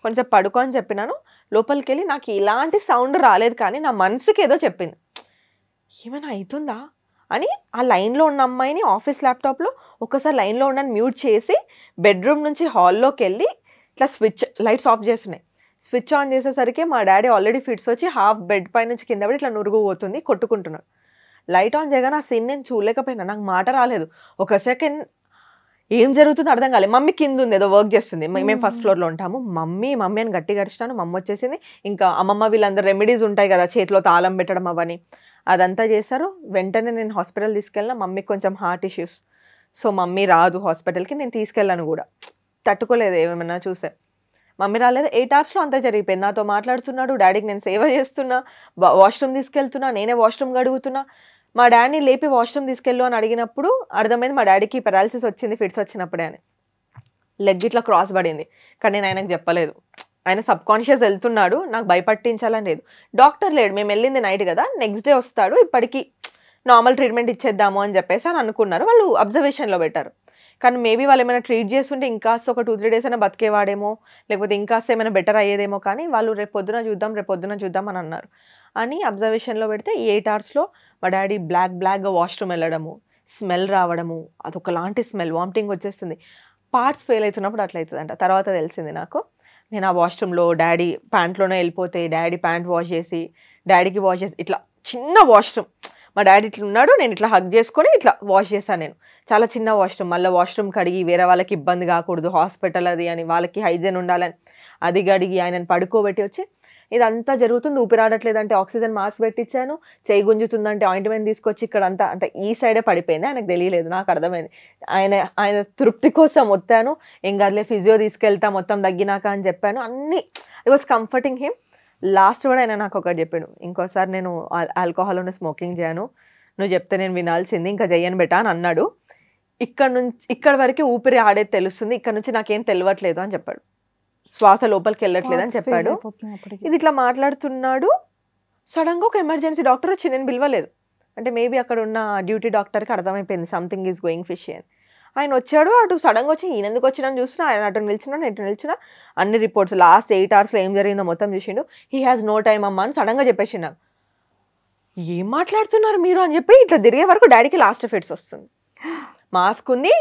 కొంచెం పడుకో అని చెప్పినాను. లోపలికి వెళ్ళి నాకు ఎలాంటి సౌండ్ రాలేదు, కానీ నా మనసుకి ఏదో చెప్పింది, ఏమైనా అవుతుందా అని. ఆ లైన్లో ఉన్న అమ్మాయిని ఆఫీస్ ల్యాప్టాప్లో ఒకసారి లైన్లో ఉండని మ్యూట్ చేసి బెడ్రూమ్ నుంచి హాల్లోకి వెళ్ళి ఇట్లా లైట్స్ ఆఫ్ చేస్తున్నాయి. స్విచ్ ఆన్ చేసేసరికి మా డాడీ ఆల్రెడీ ఫిట్స్ వచ్చి హాఫ్ బెడ్ పై నుంచి కింద పడి ఇట్లా నురుగు పోతుంది, కొట్టుకుంటున్నాడు. లైట్ ఆన్ చేయగానే ఆ సీన్ నేను చూడలేకపోయినా, నాకు మాట రాలేదు. ఒక సెకండ్ ఏం జరుగుతుందో అర్థం కాలేదు. మమ్మీ కింద ఉంది, ఏదో వర్క్ చేస్తుంది, మేము ఫస్ట్ ఫ్లోర్లో ఉంటాము. మమ్మీ అని గట్టి గడిచినాను. మమ్మీ వచ్చేసింది. ఇంకా అమ్మమ్మ వీళ్ళందరూ రెమెడీస్ ఉంటాయి కదా, చేతిలో తాళం పెట్టడం అవని, అదంతా చేశారు. వెంటనే నేను హాస్పిటల్ తీసుకెళ్ళిన. మమ్మీకి కొంచెం హార్ట్ ఇష్యూస్, సో మమ్మీ రాదు హాస్పిటల్కి. నేను తీసుకెళ్ళాను కూడా, తట్టుకోలేదు ఏమైనా చూసే. మమ్మీ రాలేదు. 8 hours అంతా జరిగిపోయింది. నాతో మాట్లాడుతున్నాడు, డాడీకి నేను సేవ చేస్తున్నా, వాష్రూమ్ తీసుకెళ్తున్నా, నేనే వాష్రూమ్ గడుగుతున్నా. మా డాడీని లేపి వాష్రూమ్ తీసుకెళ్ళు అని అడిగినప్పుడు అర్థమైంది మా డాడీకి పెరాలసిస్ వచ్చింది ఫిట్స్ వచ్చినప్పుడే అని. లెగ్ ఇట్లా క్రాస్ పడింది, కానీ నేను ఆయనకు చెప్పలేదు. ఆయన సబ్ కాన్షియస్ వెళ్తున్నాడు, నాకు భయపట్టించాలని లేదు. డాక్టర్ లేడు, మేము వెళ్ళింది నైట్ కదా, నెక్స్ట్ డే వస్తాడు, ఇప్పటికీ నార్మల్ ట్రీట్మెంట్ ఇచ్చేద్దాము అని చెప్పేసి అని అనుకున్నారు. వాళ్ళు అబ్జర్వేషన్లో పెట్టారు. కానీ మేబీ వాళ్ళు ఏమైనా ట్రీట్ చేస్తుంటే ఇంకాస్త ఒక 2-3 days అయినా బతికేవాడేమో, లేకపోతే ఇంకాస్త ఏమైనా బెటర్ అయ్యేదేమో, కానీ వాళ్ళు రేపు పొద్దున చూద్దాం అని అన్నారు. అని అబ్జర్వేషన్లో పెడితే 8 hours మా డాడీ బ్లాక్గా వాష్రూమ్ వెళ్ళడము, స్మెల్ రావడము, అదొకలాంటి స్మెల్, వామిటింగ్ వచ్చేస్తుంది. పార్ట్స్ ఫెయిల్ అవుతున్నప్పుడు అట్లా అవుతుందంట. తర్వాత తెలిసింది నాకు. నేను ఆ వాష్రూమ్లో డాడీ ప్యాంట్లోనే వెళ్ళిపోతే డాడీ ప్యాంట్ వాష్ చేసి, డాడీకి వాష్ చేసి, ఇట్లా చిన్న వాష్రూమ్, మా డాడీ ఇట్లా ఉన్నాడు, నేను ఇట్లా హగ్ చేసుకొని ఇట్లా వాష్ చేశాను. నేను చాలా చిన్న వాష్రూమ్, మళ్ళీ వాష్రూమ్ కడిగి వేరే వాళ్ళకి ఇబ్బంది కాకూడదు, హాస్పిటల్ అది అని, వాళ్ళకి హైజీన్ ఉండాలని అది కడిగి ఆయనను పడుకోబెట్టి వచ్చి ఇదంతా జరుగుతుంది. ఊపిరాడట్లేదంటే ఆక్సిజన్ మాస్క్ పెట్టించాను, చేయి గుంజుతుందంటే ఆయింట్మెంట్ తీసుకొచ్చి ఇక్కడ అంతా, అంటే ఈ సైడే పడిపోయింది, ఆయనకు తెలియలేదు, నాకు అర్థమైంది. ఆయన తృప్తి కోసం వస్తాను, ఏం కాదులే ఫిజియో తీసుకెళ్తా మొత్తం తగ్గినాక అని చెప్పాను. అన్నీ I was comforting him. Last కూడా ఆయన నాకు ఒకటి చెప్పాడు, ఇంకోసారి నేను ఆల్కహాల్ స్మోకింగ్ చేయను, నువ్వు చెప్తే నేను వినాల్సింది, ఇంకా చెయ్యను బెటా అని అన్నాడు. ఇక్కడ వరకు ఊపిరి ఆడేది తెలుస్తుంది, ఇక్కడ నుంచి నాకేం తెలియట్లేదు అని చెప్పాడు, శ్వాస లోపలికి వెళ్ళట్లేదు అని చెప్పాడు. ఇది ఇట్లా మాట్లాడుతున్నాడు. సడన్గా ఒక ఎమర్జెన్సీ డాక్టర్ వచ్చి, నేను పిలవలేదు, అంటే మేబీ అక్కడ ఉన్న డ్యూటీ డాక్టర్కి అర్థమైపోయింది సంథింగ్ ఈజ్ గోయింగ్ ఫిషీ అని. ఆయన వచ్చాడు, అటు సడన్గా వచ్చి ఈయన ఎందుకు వచ్చినా చూసినా, ఆయన అటు నిలిచినా అన్ని రిపోర్ట్స్ లాస్ట్ 8 hours ఏం జరిగిందో మొత్తం చూసిండు. హీ హ్యాస్ నో టైమ్ అమ్మా అని సడన్గా చెప్పేసి, నాకు ఏం మాట్లాడుతున్నారు మీరు అని చెప్పి ఇట్లా తిరిగే వరకు డాడీకి లాస్ట్ ఫిట్స్ వస్తుంది. మాస్క్ ఉంది,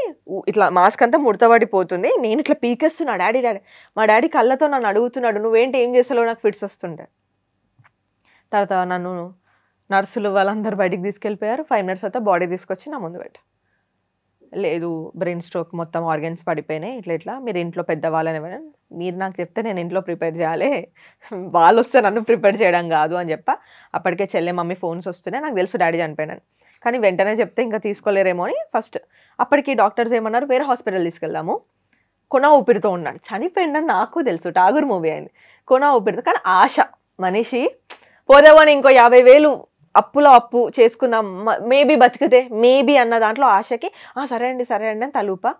ఇట్లా మాస్క్ అంతా ముడతపడిపోతుంది, నేను ఇట్లా పీకేస్తున్నా, డాడీ మా డాడీ కళ్ళతో నన్ను అడుగుతున్నాడు, నువ్వేంటి ఏం చేస్తాలో, నాకు ఫిట్స్ వస్తుంటే. తర్వాత నన్ను నర్సులు వాళ్ళందరూ బయటికి తీసుకెళ్ళిపోయారు. 5 minutes తర్వాత బాడీ తీసుకొచ్చి నా ముందు పెట్టా. లేదు బ్రెయిన్ స్ట్రోక్ మొత్తం ఆర్గన్స్ పడిపోయినాయి, ఇట్లా మీరు ఇంట్లో పెద్దవాళ్ళని ఎవరైనా మీరు నాకు చెప్తే నేను ఇంట్లో ప్రిపేర్ చేయాలి, వాళ్ళు వస్తే నన్ను ప్రిపేర్ చేయడం కాదు అని చెప్పా. అప్పటికే చెల్లె మమ్మీ ఫోన్స్ వస్తున్నాయి, నాకు తెలుసు డాడీ చనిపోయాను. కానీ వెంటనే చెప్తే ఇంకా తీసుకోలేరేమో అని ఫస్ట్ అప్పటికి డాక్టర్స్ ఏమన్నారు, వేరే హాస్పిటల్ తీసుకెళ్దాము, కొన ఊపిరితో ఉన్నాడు, చనిపోయిందని నాకు తెలుసు, ఠాగూర్ మూవీ అయింది, కొన ఊపిరితో. కానీ ఆశ మనిషి పోదేవో అని ఇంకో 50,000 అప్పులో అప్పు చేసుకుందాం, మేబీ బతికితే మేబీ అన్న దాంట్లో ఆశకి సరే అండి అని తలూపా.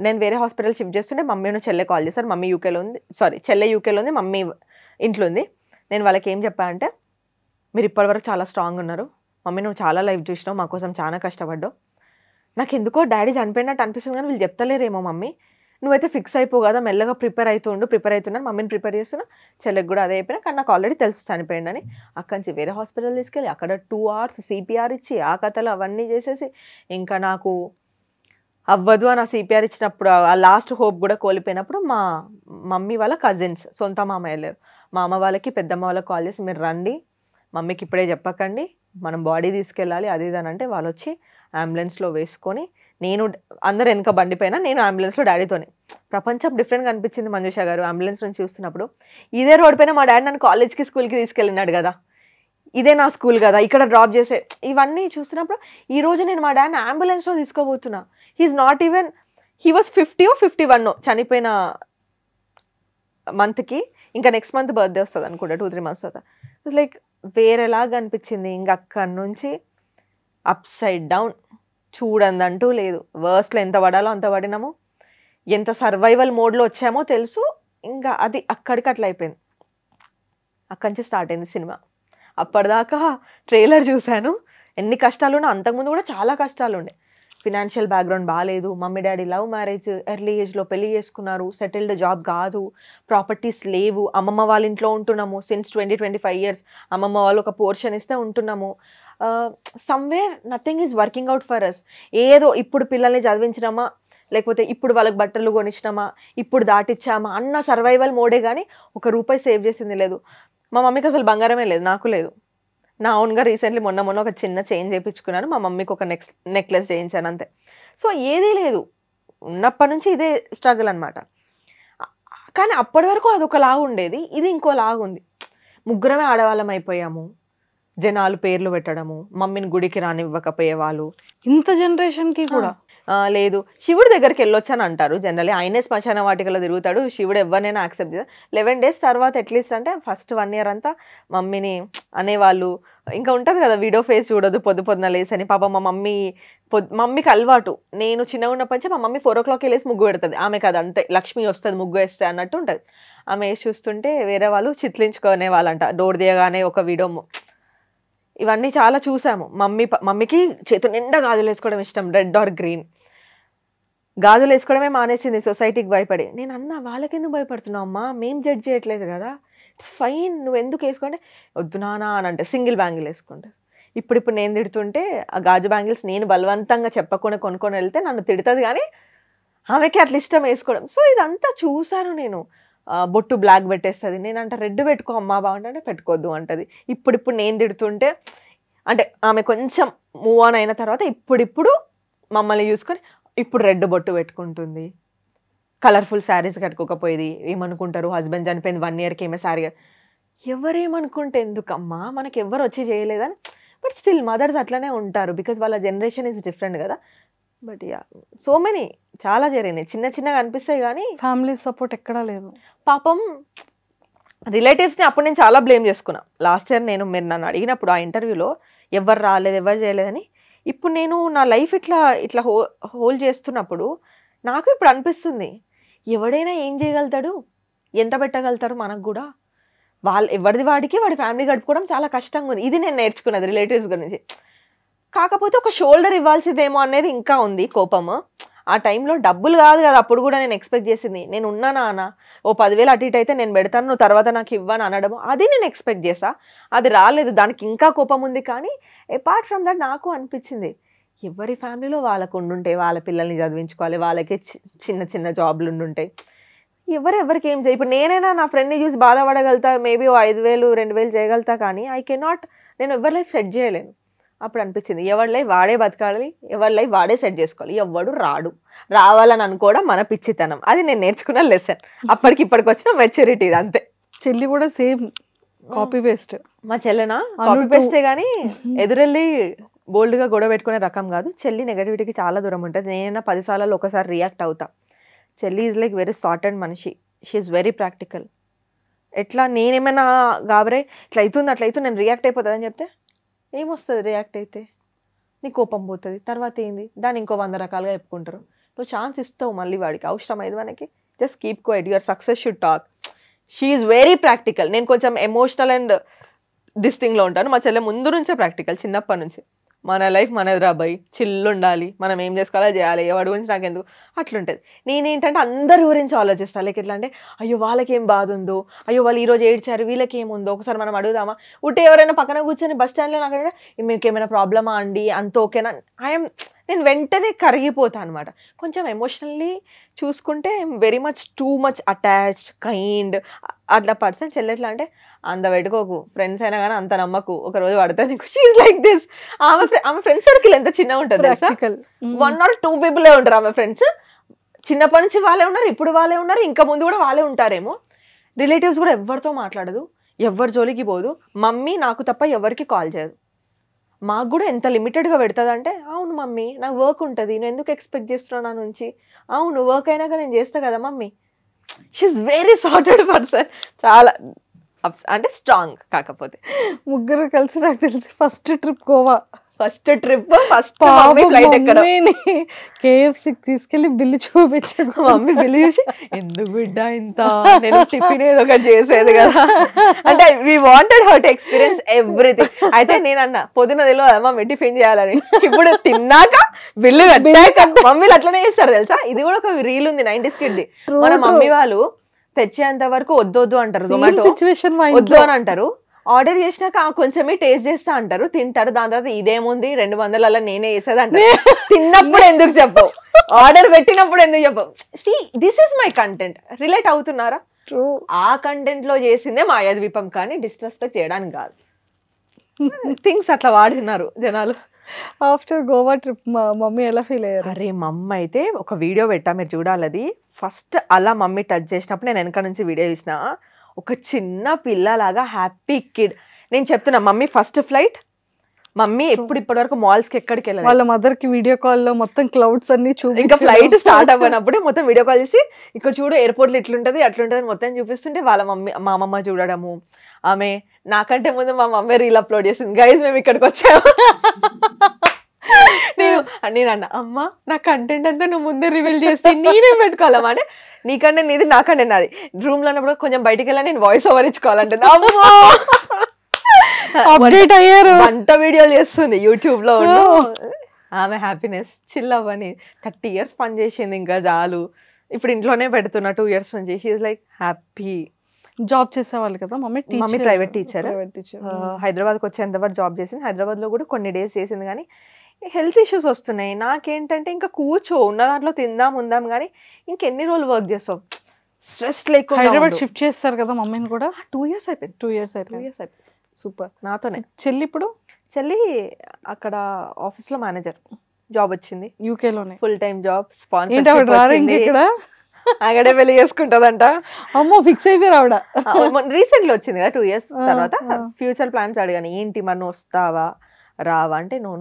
నేను వేరే హాస్పిటల్ షిఫ్ట్ చేస్తుంటే మమ్మీను చెల్లె కాల్ చేశారు. మమ్మీ యూకేలో ఉంది, చెల్లె యూకేలో ఉంది, మమ్మీ ఇంట్లో ఉంది. నేను వాళ్ళకి ఏం చెప్పా అంటే, మీరు ఇప్పటివరకు చాలా స్ట్రాంగ్ ఉన్నారు మమ్మీ, నువ్వు చాలా లైఫ్ చూసినావు, మా కోసం చాలా కష్టపడ్డావు, నాకు ఎందుకో డాడీ చనిపోయినట్టు అనిపిస్తుంది కానీ వీళ్ళు చెప్తలేరేమో మమ్మీ, నువ్వైతే ఫిక్స్ అయిపో కదా, మెల్లగా ప్రిపేర్ అవుతున్నాను, మమ్మీని ప్రిపేర్ చేస్తున్నా, చెల్లెకి కూడా అదే అయిపోయినా. కానీ నాకు ఆల్రెడీ తెలుసు చనిపోయిందని. అక్కడి నుంచి వేరే హాస్పిటల్ తీసుకెళ్ళి అక్కడ 2 hours CPR ఇచ్చి ఆ కథలు అవన్నీ చేసేసి ఇంకా నాకు అవ్వదు అని ఆ CPR ఇచ్చినప్పుడు ఆ లాస్ట్ హోప్ కూడా కోల్పోయినప్పుడు మా మమ్మీ వాళ్ళ కజిన్స్, సొంత మామయ్య లేరు, మా అమ్మ వాళ్ళకి పెద్దమ్మ వాళ్ళకి కాల్ చేసి మీరు రండి, మమ్మీకి ఇప్పుడే చెప్పకండి, మనం బాడీ తీసుకెళ్ళాలి అది ఇది అని అంటే వాళ్ళు వచ్చి అంబులెన్స్లో వేసుకొని, నేను అందరు వెనక బండిపోయినా నేను అంబులెన్స్లో డాడీతోనే. ప్రపంచం డిఫరెంట్గా అనిపించింది మంజుష గారు అంబులెన్స్ నుంచి చూస్తున్నప్పుడు. ఇదే రోడ్ పైన మా డాడీ నన్ను కాలేజ్కి స్కూల్కి తీసుకెళ్ళినాడు కదా, ఇదే నా స్కూల్ కదా, ఇక్కడ డ్రాప్ చేసే, ఇవన్నీ చూస్తున్నప్పుడు ఈరోజు నేను మా డాడీని అంబులెన్స్లో తీసుకోబోతున్నా. He's not even, he was 50 or 51 చనిపోయిన మంత్కి, ఇంకా నెక్స్ట్ మంత్ బర్త్డే వస్తుంది అనుకుంటా, 2-3 months తర్వాత. ఇట్స్ లైక్ వేరేలాగా అనిపించింది. ఇంక అక్కడి నుంచి అప్ సైడ్ డౌన్, చూడందంటూ లేదు. వర్స్ట్లో ఎంత పడాలో అంత పడినాము, ఎంత సర్వైవల్ మోడ్లో వచ్చామో తెలుసు. ఇంకా అది అక్కడికి అట్లా అయిపోయింది. అక్కడి నుంచి స్టార్ట్ అయింది సినిమా. అప్పటిదాకా ట్రైలర్ చూశాను, ఎన్ని కష్టాలు ఉన్నా, అంతకుముందు కూడా చాలా కష్టాలు ఉండే. ఫినాన్షియల్ బ్యాక్గ్రౌండ్ బాగాలేదు, mummy daddy love marriage, early ఏజ్లో పెళ్లి చేసుకున్నారు, సెటిల్డ్ జాబ్ కాదు, ప్రాపర్టీస్ లేవు, అమ్మమ్మ వాళ్ళ ఇంట్లో ఉంటున్నాము సిన్స్ 20-25 years, అమ్మమ్మ వాళ్ళు ఒక పోర్షన్ ఇస్తే ఉంటున్నాము. Somewhere nothing is working out for us. ఏదో ఇప్పుడు పిల్లల్ని చదివించినామా, లేకపోతే ఇప్పుడు వాళ్ళకి బట్టలు కొనిచ్చినామా, ఇప్పుడు దాటిచ్చామా అన్న సర్వైవల్ మోడే కానీ ₹1 సేవ్ చేసింది లేదు. మా మమ్మీకి అసలు బంగారమే లేదు, నాకు లేదు. నా ఓన్గా రీసెంట్లీ మొన్న ఒక చిన్న చైన్ చేయించుకున్నాను, మా మమ్మీకి ఒక నెక్లెస్ చేయించాను అంతే. సో ఏదీ లేదు, ఉన్నప్పటి నుంచి ఇదే స్ట్రగుల్ అనమాట. కానీ అప్పటి వరకు అదొకలాగా ఉండేది, ఇది ఇంకోలాగా ఉంది. ముగ్గురమే ఆడవాళ్ళం అయిపోయాము, జనాలు పేర్లు పెట్టడము, మమ్మీని గుడికి రానివ్వకపోయేవాళ్ళు. ఇంత జనరేషన్కి కూడా లేదు, శివుడి దగ్గరికి వెళ్ళొచ్చని అంటారు జనరల్లీ, ఆయనే శ్మశాన వాటికలో తిరుగుతాడు, శివుడు ఎవరినైనా యాక్సెప్ట్ చేస్తారు. 11 days తర్వాత అట్లీస్ట్ అంటే ఫస్ట్ 1 year అంతా మమ్మీని అనేవాళ్ళు. ఇంకా ఉంటుంది కదా వీడియో ఫేస్ చూడదు పొద్దున లేసని. పాప మా మమ్మీకి అలవాటు, నేను చిన్నగా ఉన్నప్పటి నుంచి మా మమ్మీ 4 o'clock లేసి ముగ్గు పెడుతుంది. ఆమె కదా అంతే, లక్ష్మి వస్తుంది ముగ్గు వేస్తే అన్నట్టు ఉంటుంది. ఆమె వేసి చూస్తుంటే వేరే వాళ్ళు చిత్లించుకునే వాళ్ళంట, డోర్ దియగానే ఒక వీడియో. ఇవన్నీ చాలా చూసాము. మమ్మీకి చేతు నిండా గాజులు వేసుకోవడం ఇష్టం, రెడ్ ఆర్ గ్రీన్. గాజులు వేసుకోవడమే మానేసింది సొసైటీకి భయపడి. నేను అన్నా వాళ్ళకి ఎందుకు భయపడుతున్నావు అమ్మా, మేము జడ్జ్ చేయట్లేదు కదా, ఇట్స్ ఫైన్, నువ్వు ఎందుకు వేసుకుంటే వద్దు నానా అని అంటే సింగిల్ బ్యాంగిల్ వేసుకుంటే. ఇప్పుడు నేను తిడుతుంటే ఆ గాజు బ్యాంగిల్స్ నేను బలవంతంగా చెప్పకుండా కొనుక్కొని వెళ్తే నన్ను తిడుతుంది, కానీ ఆమెకి అట్లా ఇష్టం వేసుకోవడం. సో ఇదంతా చూశాను నేను. బొట్టు బ్లాక్ పెట్టేస్తుంది, నేనంట రెడ్ పెట్టుకో అమ్మా బాగుంటే పెట్టుకోవద్దు అంటది. ఇప్పుడు నేను తిడుతుంటే అంటే ఆమె కొంచెం మూవ్ ఆన్ అయిన తర్వాత ఇప్పుడు మమ్మల్ని చూసుకొని ఇప్పుడు రెడ్ బొట్టు పెట్టుకుంటుంది. కలర్ఫుల్ శారీస్ కట్టుకోకపోయేది, ఏమనుకుంటారు హస్బెండ్ చనిపోయింది 1 yearకి ఏమే శారీ, ఎవరేమనుకుంటే ఎందుకమ్మా, మనకి ఎవరు వచ్చి చేయలేదని. బట్ స్టిల్ మదర్స్ అట్లనే ఉంటారు, బికాజ్ వాళ్ళ జనరేషన్ ఈజ్ డిఫరెంట్ కదా. బట్ యా, సో మెనీ చాలా జరిగినాయి, చిన్నగా అనిపిస్తాయి కానీ ఫ్యామిలీ సపోర్ట్ ఎక్కడా లేదు. పాపం రిలేటివ్స్ని అప్పుడు నేను చాలా బ్లేమ్ చేసుకున్నా. లాస్ట్ ఇయర్ మీరు నన్ను అడిగినప్పుడు ఆ ఇంటర్వ్యూలో ఎవరు రాలేదు ఎవరు చేయలేదని, ఇప్పుడు నేను నా లైఫ్ ఇట్లా హోల్డ్ చేస్తున్నప్పుడు నాకు ఇప్పుడు అనిపిస్తుంది, ఎవడైనా ఏం చేయగలుగుతాడు, ఎంత పెట్టగలుగుతారు మనకు కూడా. ఎవరిది వాడికి వాడి ఫ్యామిలీ గడుపుకోవడం చాలా కష్టంగా ఉంది. ఇది నేను నేర్చుకున్నది రిలేటివ్స్ గురించి. కాకపోతే ఒక షోల్డర్ ఇవ్వాల్సిందేమో అనేది ఇంకా ఉంది కోపము. ఆ టైంలో డబ్బులు కాదు కదా అప్పుడు కూడా నేను ఎక్స్పెక్ట్ చేసింది, నేను ఉన్నానా అన్న, ఓ 10,000 అటు ఇటు అయితే నేను పెడతాను, నువ్వు తర్వాత నాకు ఇవ్వను అనడము, అది నేను ఎక్స్పెక్ట్ చేసా. అది రాలేదు, దానికి ఇంకా కోపం ఉంది. కానీ అపార్ట్ ఫ్రమ్ దట్ నాకు అనిపించింది, ఎవరి ఫ్యామిలీలో వాళ్ళకు ఉండుంటాయి, వాళ్ళ పిల్లల్ని చదివించుకోవాలి, వాళ్ళకి చిన్న జాబ్లు ఉండుంటాయి, ఎవరికి ఏం చేయ. ఇప్పుడు నేనైనా నా ఫ్రెండ్ని చూసి బాధపడగలుగుతా, మేబీ 5,000 2,000 చేయగలుగుతా, కానీ ఐ కెనాట్, నేను ఎవరి లైఫ్ సెట్ చేయలేను. అప్పుడు అనిపించింది ఎవరి లైఫ్ వాడే బతకాలి, ఎవరి లైఫ్ వాడే సెట్ చేసుకోవాలి, ఎవడు రావాలని అనుకోవడం మన పిచ్చితనం. అది నేను నేర్చుకున్న లెసన్, అప్పటికి ఇప్పటికి వచ్చిన మెచ్యూరిటీ, అంతే. చెల్లి కూడా సేమ్ కాపీ పేస్ట్. మా చెల్లెనా కాపీ పేస్టే కానీ ఎదురెళ్ళి బోల్డ్గా గొడవ పెట్టుకునే రకం కాదు. చెల్లి నెగటివిటీకి చాలా దూరం ఉంటుంది. నేనైనా 10 సార్లు ఒకసారి రియాక్ట్ అవుతా. చెల్లి ఈజ్ లైక్ వెరీ సార్టెడ్ మనిషి, షీ ఈజ్ వెరీ ప్రాక్టికల్. ఎట్లా నేనేమైనా గాబరే ఇట్లా అవుతుంది అట్లా అవుతుంది నేను రియాక్ట్ అయిపోతుందని చెప్తే ఏమొస్తుంది, రియాక్ట్ అయితే నీ కోపం పోతుంది, తర్వాత ఏంది దాన్ని ఇంకో 100 రకాలుగా చెప్పుకుంటారు. నువ్వు ఛాన్స్ ఇస్తావు మళ్ళీ వాడికి, అవసరం అయింది మనకి, just keep quiet, your success should talk. She is very practical. నేను కొంచెం ఎమోషనల్ అండ్ దిస్ థింగ్లో ఉంటాను. మా చెల్లె ముందు నుంచే ప్రాక్టికల్, చిన్నప్పటి నుంచి. మన లైఫ్ మనది రాబాయి, చిల్లు ఉండాలి, మనం ఏం చేసుకోవాలో చేయాలి, ఎవరి గురించి నాకెందుకు అట్లుంటుంది. నేనేంటంటే అందరి గురించి ఆలోచిస్తాను. లైక్ ఎట్లా అంటే అయ్యో వాళ్ళకి ఏం బాధ ఉందో, అయ్యో వాళ్ళు ఈరోజు ఏడ్చారు, వీళ్ళకి ఏముందో ఒకసారి మనం అడుగుదామా, ఉంటే ఎవరైనా పక్కన కూర్చొని బస్ స్టాండ్లో నాకు మీకు ఏమైనా ప్రాబ్లమా అండి, అంత ఓకేనా, నేను వెంటనే కరిగిపోతాను అనమాట. కొంచెం ఎమోషనల్లీ చూసుకుంటే very much too much attached kind అట్లా పర్సన్. చెల్లెట్లా అంటే అంత పెట్టుకోకు, ఫ్రెండ్స్ అయినా కానీ అంత నమ్మకు, ఒక రోజు పడతా నీకు. She is like this. ఆమె ఫ్రెండ్ సర్కిల్ ఎంత చిన్నగా ఉంటుంది, 1 or 2 పీపులే ఉంటారు ఆమె ఫ్రెండ్స్. చిన్నప్పటి నుంచి వాళ్ళే ఉన్నారు, ఇప్పుడు వాళ్ళే ఉన్నారు, ఇంకా ముందు కూడా వాళ్ళే ఉంటారేమో. రిలేటివ్స్ కూడా ఎవరితో మాట్లాడదు, ఎవరి జోలికి పోదు. మమ్మీ నాకు తప్ప ఎవరికి కాల్ చేయదు. మాకు కూడా ఎంత లిమిటెడ్గా పెడుతుంది అంటే, అవును మమ్మీ నాకు వర్క్ ఉంటుంది, నేను ఎందుకు ఎక్స్పెక్ట్ చేస్తున్నాను నా నుంచి, అవును వర్క్ అయినాక నేను చేస్తా కదా mummy. She's very sorted person, చాలా అంటే స్ట్రాంగ్. కాకపోతే ముగ్గురు కలిసి నాకు తెలిసి first trip Goa. First flight ఎక్కడ KFCకి తీసుకెళ్లి బిల్లు చూపించాను. మమ్మీ బిల్లు చూసి ఎందుకు బిడ్డ ఇంత, నేను టిఫిన్ ఏదో ఒకటి చేసేది కదా అంటే we wanted her to experience everything. అయితే నేను అన్న పొద్దున తెలియదు మమ్మీ టిఫిన్ చేయాలని, ఇప్పుడు తిన్నాక బిల్లు కట్టాక మమ్మీలు అట్లనే చేస్తారు తెలుసా. ఇది కూడా ఒక రీల్ ఉంది 90s కిడ్ది. మన మమ్మీ వాళ్ళు తెచ్చేంత వరకు వద్దు అంటారు, జొమాటో వద్దు అని అంటారు. ఆర్డర్ చేసినాక కొంచెమే టేస్ట్ చేస్తా అంటారు, తింటారు. దాని తర్వాత ఇదేముంది 200 అలా నేనే వేసేది అంటారు. తిన్నప్పుడు ఎందుకు చెప్పవు, ఆర్డర్ పెట్టినప్పుడు ఎందుకు చెప్పవు. See this is my content. Relate అవుతున్నారా? ఆ కంటెంట్ లో చేసిందే మాయాద్వీపం, కానీ డిస్రెస్పెక్ట్ చేయడానికి కాదు. థింగ్స్ అట్లా వాడుతున్నారు జనాలు. ఆఫ్టర్ గోవా ట్రిప్ మమ్మీ ఎలా ఫీల్ అయ్యారు? అరే మమ్మీ అయితే ఒక వీడియో పెట్టా, మీరు చూడాలి. అది ఫస్ట్ అలా మమ్మీ టచ్ చేసినప్పుడు నేను వెనక నుంచి వీడియో చూసిన, ఒక చిన్న పిల్లలాగా హ్యాపీ కిడ్. నేను చెప్తున్నా మమ్మీ ఫస్ట్ ఫ్లైట్, మమ్మీ ఇప్పటి వరకు మాల్స్కి ఎక్కడికి వెళ్ళాలి. వాళ్ళ మదర్ కి వీడియో కాల్ లో మొత్తం క్లౌడ్స్ అన్ని చూపి, ఇంకా ఫ్లైట్ స్టార్ట్ అవ్వనప్పుడే మొత్తం వీడియో కాల్ చేసి ఇక్కడ చూడు ఎయిర్పోర్ట్లో ఇట్లుంటది అట్లుంటది మొత్తం చూపిస్తుంటే వాళ్ళ మా అమ్మమ్మ చూడడము. ఆమె నాకంటే ముందు మా మమ్మీ రీల్ అప్లోడ్ చేసింది, గైజ్ మేము ఇక్కడికి వచ్చాము. నేను అన్న అమ్మ నా కంటెంట్ అంతా నువ్వు ముందే రివీల్ చేస్తే నేనేం పెట్టుకోవాలమ్మా అంటే, నీకంటే నీది నాకంటే నాది, రూమ్ లో ఉన్నప్పుడు కొంచెం బయటికి వెళ్ళా నేను వాయిస్ ఓవర్ ఇచ్చుకోవాలంటే అప్డేట్ అయ్యారు. వంట వీడియోలు చేస్తుంది యూట్యూబ్ లో. ఆమె హ్యాపీనెస్ చిల్ అవ్వని 30 years పని చేసింది, ఇంకా చాలు. ఇప్పుడు ఇంట్లోనే పెడుతున్నా 2 years నుంచి. She is like happy. Job చేసేవాళ్ళు కదా మమ్మీ? Mummy private teacher. హైదరాబాద్కి వచ్చేంత వరకు జాబ్ చేసింది. హైదరాబాద్ లో కూడా కొన్ని డేస్ చేసింది, కానీ హెల్త్ ఇష్యూస్ వస్తున్నాయి. నాకేంటంటే ఇంకా కూర్చో ఉన్న దాంట్లో తిందాం ఉందాం, కానీ ఇంకెన్ని రోజులు వర్క్ చేస్తావు, స్ట్రెస్ లేకుండా. హైదరాబాద్ షిఫ్ట్ చేస్తారు కదా మమ్మీని కూడా? 2 years అయిపోయింది. 2 years అయిపోయింది. సూపర్. నాతోనే. చెల్లి ఇప్పుడు? చెల్లి అక్కడ ఆఫీస్ లో మేనేజర్ జాబ్ వచ్చింది, యూకేలోనే ఫుల్ టైం జాబ్. స్పాన్సర్ అక్కడే పెళ్లి చేసుకుంటదంట. అమ్మో ఫిక్స్ అయిపోయారు ఆవిడ. రీసెంట్లీ వచ్చింది కదా 2 years తర్వాత. ఫ్యూచర్ ప్లాన్స్ అడిగాను, ఏంటి మరి నువ్వు వస్తావా రావా అంటే, నో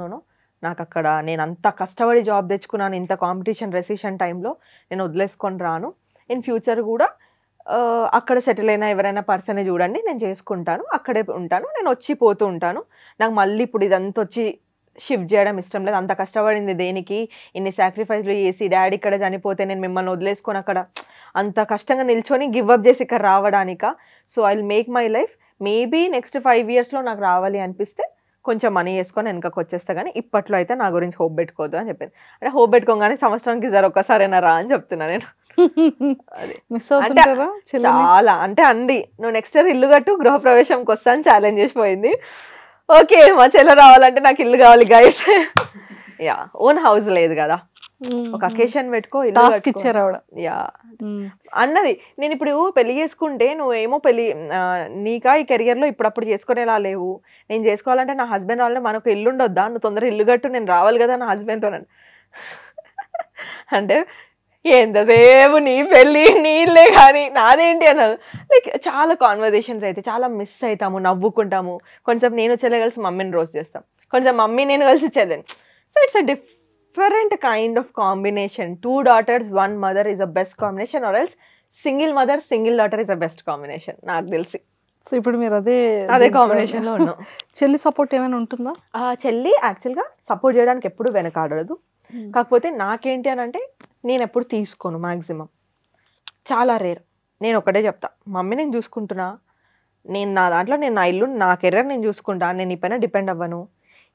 నాకు అక్కడ నేను అంత కష్టపడి జాబ్ తెచ్చుకున్నాను, ఇంత కాంపిటీషన్ రెసిషన్ టైంలో నేను వదిలేసుకొని రాను. ఇన్ ఫ్యూచర్ కూడా అక్కడ సెటిల్ అయినా ఎవరైనా పర్సనే చూడండి, నేను చేసుకుంటాను, అక్కడే ఉంటాను, నేను వచ్చి పోతూ ఉంటాను. నాకు మళ్ళీ ఇప్పుడు ఇదంతా వచ్చి షిఫ్ట్ చేయడం ఇష్టం లేదు. అంత కష్టపడింది దేనికి, ఇన్ని సాక్రిఫైస్లు చేసి డాడీ ఇక్కడ చనిపోతే నేను మిమ్మల్ని వదిలేసుకొని అక్కడ అంత కష్టంగా నిల్చొని గివ్ అప్ చేసి ఇక్కడ రావడానిక. So I will make my life. Maybe next 5 yearsలో నాకు రావాలి అనిపిస్తే కొంచెం మనీ వేసుకొని వెనకకి వచ్చేస్తా, కానీ ఇప్పట్లో అయితే నా గురించి హోప్ పెట్టుకోవద్దు అని చెప్పింది. అంటే హోప్ పెట్టుకోగానే సంవత్సరానికి ఒక్కసారైనా రా అని చెప్తున్నా నేను. చాలా అంటే అంది, నువ్వు నెక్స్ట్ ఇయర్ ఇల్లు కట్టు గృహప్రవేశంకి వస్తాను ఛాలెంజ్ చేసిపోయింది. ఓకే మా చెల్లె రావాలంటే నాకు ఇల్లు కావాలి గైస్. యా ఓన్ హౌస్ లేదు కదా, ఒక అకేషన్ పెట్టుకో, టాస్క్ ఇచ్చారు ఆవిడ. యా అన్నది. నేను ఇప్పుడు పెళ్లి చేసుకుంటే నువ్వేమో నీకా ఈ కెరియర్లో ఇప్పుడప్పుడు చేసుకునేలా లేవు, నేను చేసుకోవాలంటే నా హస్బెండ్ వాళ్ళని మనకు ఇల్లు ఉండొద్దా, నువ్వు తొందరగా ఇల్లు కట్టు, నేను రావాలి కదా నా హస్బెండ్తో అంటే ఎంతసేపు నీ పెళ్ళి నీళ్ళే కానీ నాదేంటి అన్నారు. లైక్ చాలా కాన్వర్జేషన్స్ అయితే చాలా మిస్ అవుతాము, నవ్వుకుంటాము. కొంచెం నేను చెల్లె కలిసి మమ్మీని రోస్ట్ చేస్తాం, కొంచెం మమ్మీ నేను కలిసి చెల్లెని. So it's a different kind of combination. 2 daughters 1 mother is a best combination, or else single mother single daughter is a best combination నాకు తెలిసి. సో ఇప్పుడు మీరు అదే కాంబినేషన్లో ఉన్నాం. చెల్లి సపోర్ట్ ఏమైనా ఉంటుందా? చెల్లి యాక్చువల్గా సపోర్ట్ చేయడానికి ఎప్పుడు వెనకాడదు. కాకపోతే నాకేంటి అని అంటే నేను ఎప్పుడు తీసుకోను, మ్యాక్సిమం చాలా రేర్. నేను ఒకటే చెప్తా, మమ్మీ నేను చూసుకుంటున్నా, నేను నా దాంట్లో నేను నా ఇల్లు నా కెరీర్ నేను చూసుకుంటా, నేను నీ పైన డిపెండ్ అవ్వను.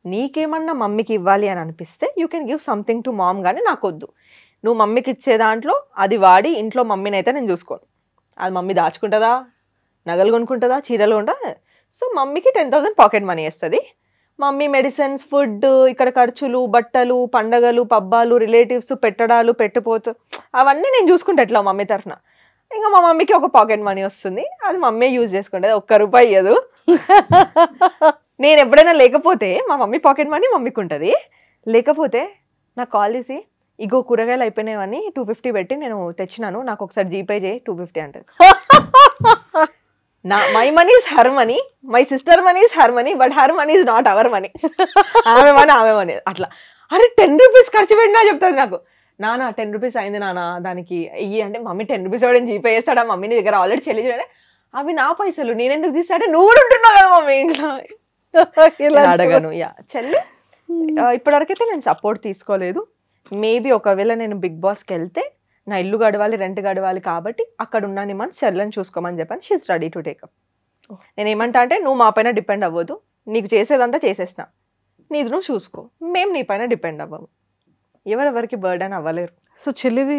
నీకేమన్నా మమ్మీకి ఇవ్వాలి అని అనిపిస్తే you can give something to mom, కానీ నాకు వద్దు. నువ్వు మమ్మీకి ఇచ్చే దాంట్లో అది వాడి ఇంట్లో మమ్మీని అయితే నేను చూసుకోను. అది మమ్మీ దాచుకుంటుందా, నగలు కొనుక్కుంటుందా, చీరలు కొంటుందా. సో మమ్మీకి 10,000 పాకెట్ మనీ వేస్తుంది. మమ్మీ మెడిసిన్స్, ఫుడ్, ఇక్కడ ఖర్చులు, బట్టలు, పండగలు, పబ్బాలు, రిలేటివ్స్, పెట్టడాలు, పెట్టిపోతూ అవన్నీ నేను చూసుకుంటా ఎట్లా మమ్మీ తరఫున. ఇంకా మా మమ్మీకి ఒక పాకెట్ మనీ వస్తుంది, అది మమ్మీ యూజ్ చేసుకుంటుంది. ₹1 ఇవ్వదు. నేను ఎప్పుడైనా లేకపోతే మా మమ్మీ పాకెట్ మనీ మమ్మీకి ఉంటుంది. లేకపోతే నాకు కాల్ చేసి ఇగో కూరగాయలు అయిపోయినాయని 250 పెట్టి నేను తెచ్చినాను, నాకు ఒకసారి జీపే చేయి 250 అంటది. My money is her money, my sister money is her money, but her money is not our money. ఆమె మనీ అట్లా. అరే ₹10 ఖర్చు పెట్టినా చెప్తుంది నాకు. నానా ₹10 అయింది నానా దానికి ఇయ్యి అంటే, మమ్మీ ₹10 వాడిని జీపే చేస్తాడా, మమ్మీని దగ్గర ఆల్రెడీ చెల్లి చూడండి, అవి నా పైసలు నేనెందుకు తీస్తాడే, నువ్వు కూడా ఉంటున్నావు కదా మమ్మీ ఇంట్లో. అడగను. యా చెల్లి ఇప్పటివరకైతే నేను సపోర్ట్ తీసుకోలేదు. మేబీ ఒకవేళ నేను బిగ్ బాస్కి వెళ్తే నా ఇల్లు గడవాలి, రెంట్ గడవాలి, కాబట్టి అక్కడ ఉన్నాను మన చెల్లని చూసుకోమని చెప్పాను. She's ready to take up. నేను ఏమంటా అంటే, నువ్వు మా పైన డిపెండ్ అవ్వదు, నీకు చేసేదంతా చేసేసినా, నీది నువ్వు చూసుకో, మేము నీ పైన డిపెండ్ అవ్వము, ఎవరెవరికి బర్డెన్ అవ్వలేరు. సో చెల్లిది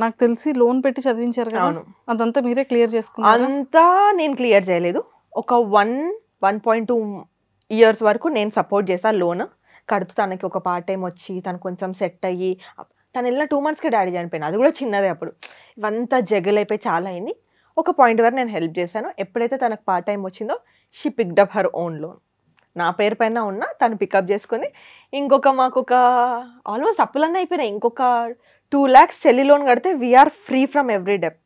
నాకు తెలిసి లోన్ పెట్టి చదివించారు కదా, అదంతా మీరే క్లియర్ చేసుకున్నారు? అంతా నేను క్లియర్ చేయలేదు. ఒక 1.2 years వరకు నేను సపోర్ట్ చేశాను. లోన్ కడుతూ తనకి ఒక పార్ట్ టైం వచ్చి తను కొంచెం సెట్ అయ్యి, తను వెళ్ళిన 2 monthsకే డాడీ చనిపోయినా, అది కూడా చిన్నదే అప్పుడు. ఇవంతా జగలైపోయి చాలా అయింది. ఒక పాయింట్ వరకు నేను హెల్ప్ చేశాను. ఎప్పుడైతే తనకు పార్ట్ టైం వచ్చిందో she picked up her own loan. నా పేరు పైన ఉన్న తను పికప్ చేసుకొని మాకు ఒక ఆల్మోస్ట్ అప్పులన్నీ అయిపోయినాయి. ఇంకొక 2 lakhs చెల్లి లోన్ కడితే we're free from every debt.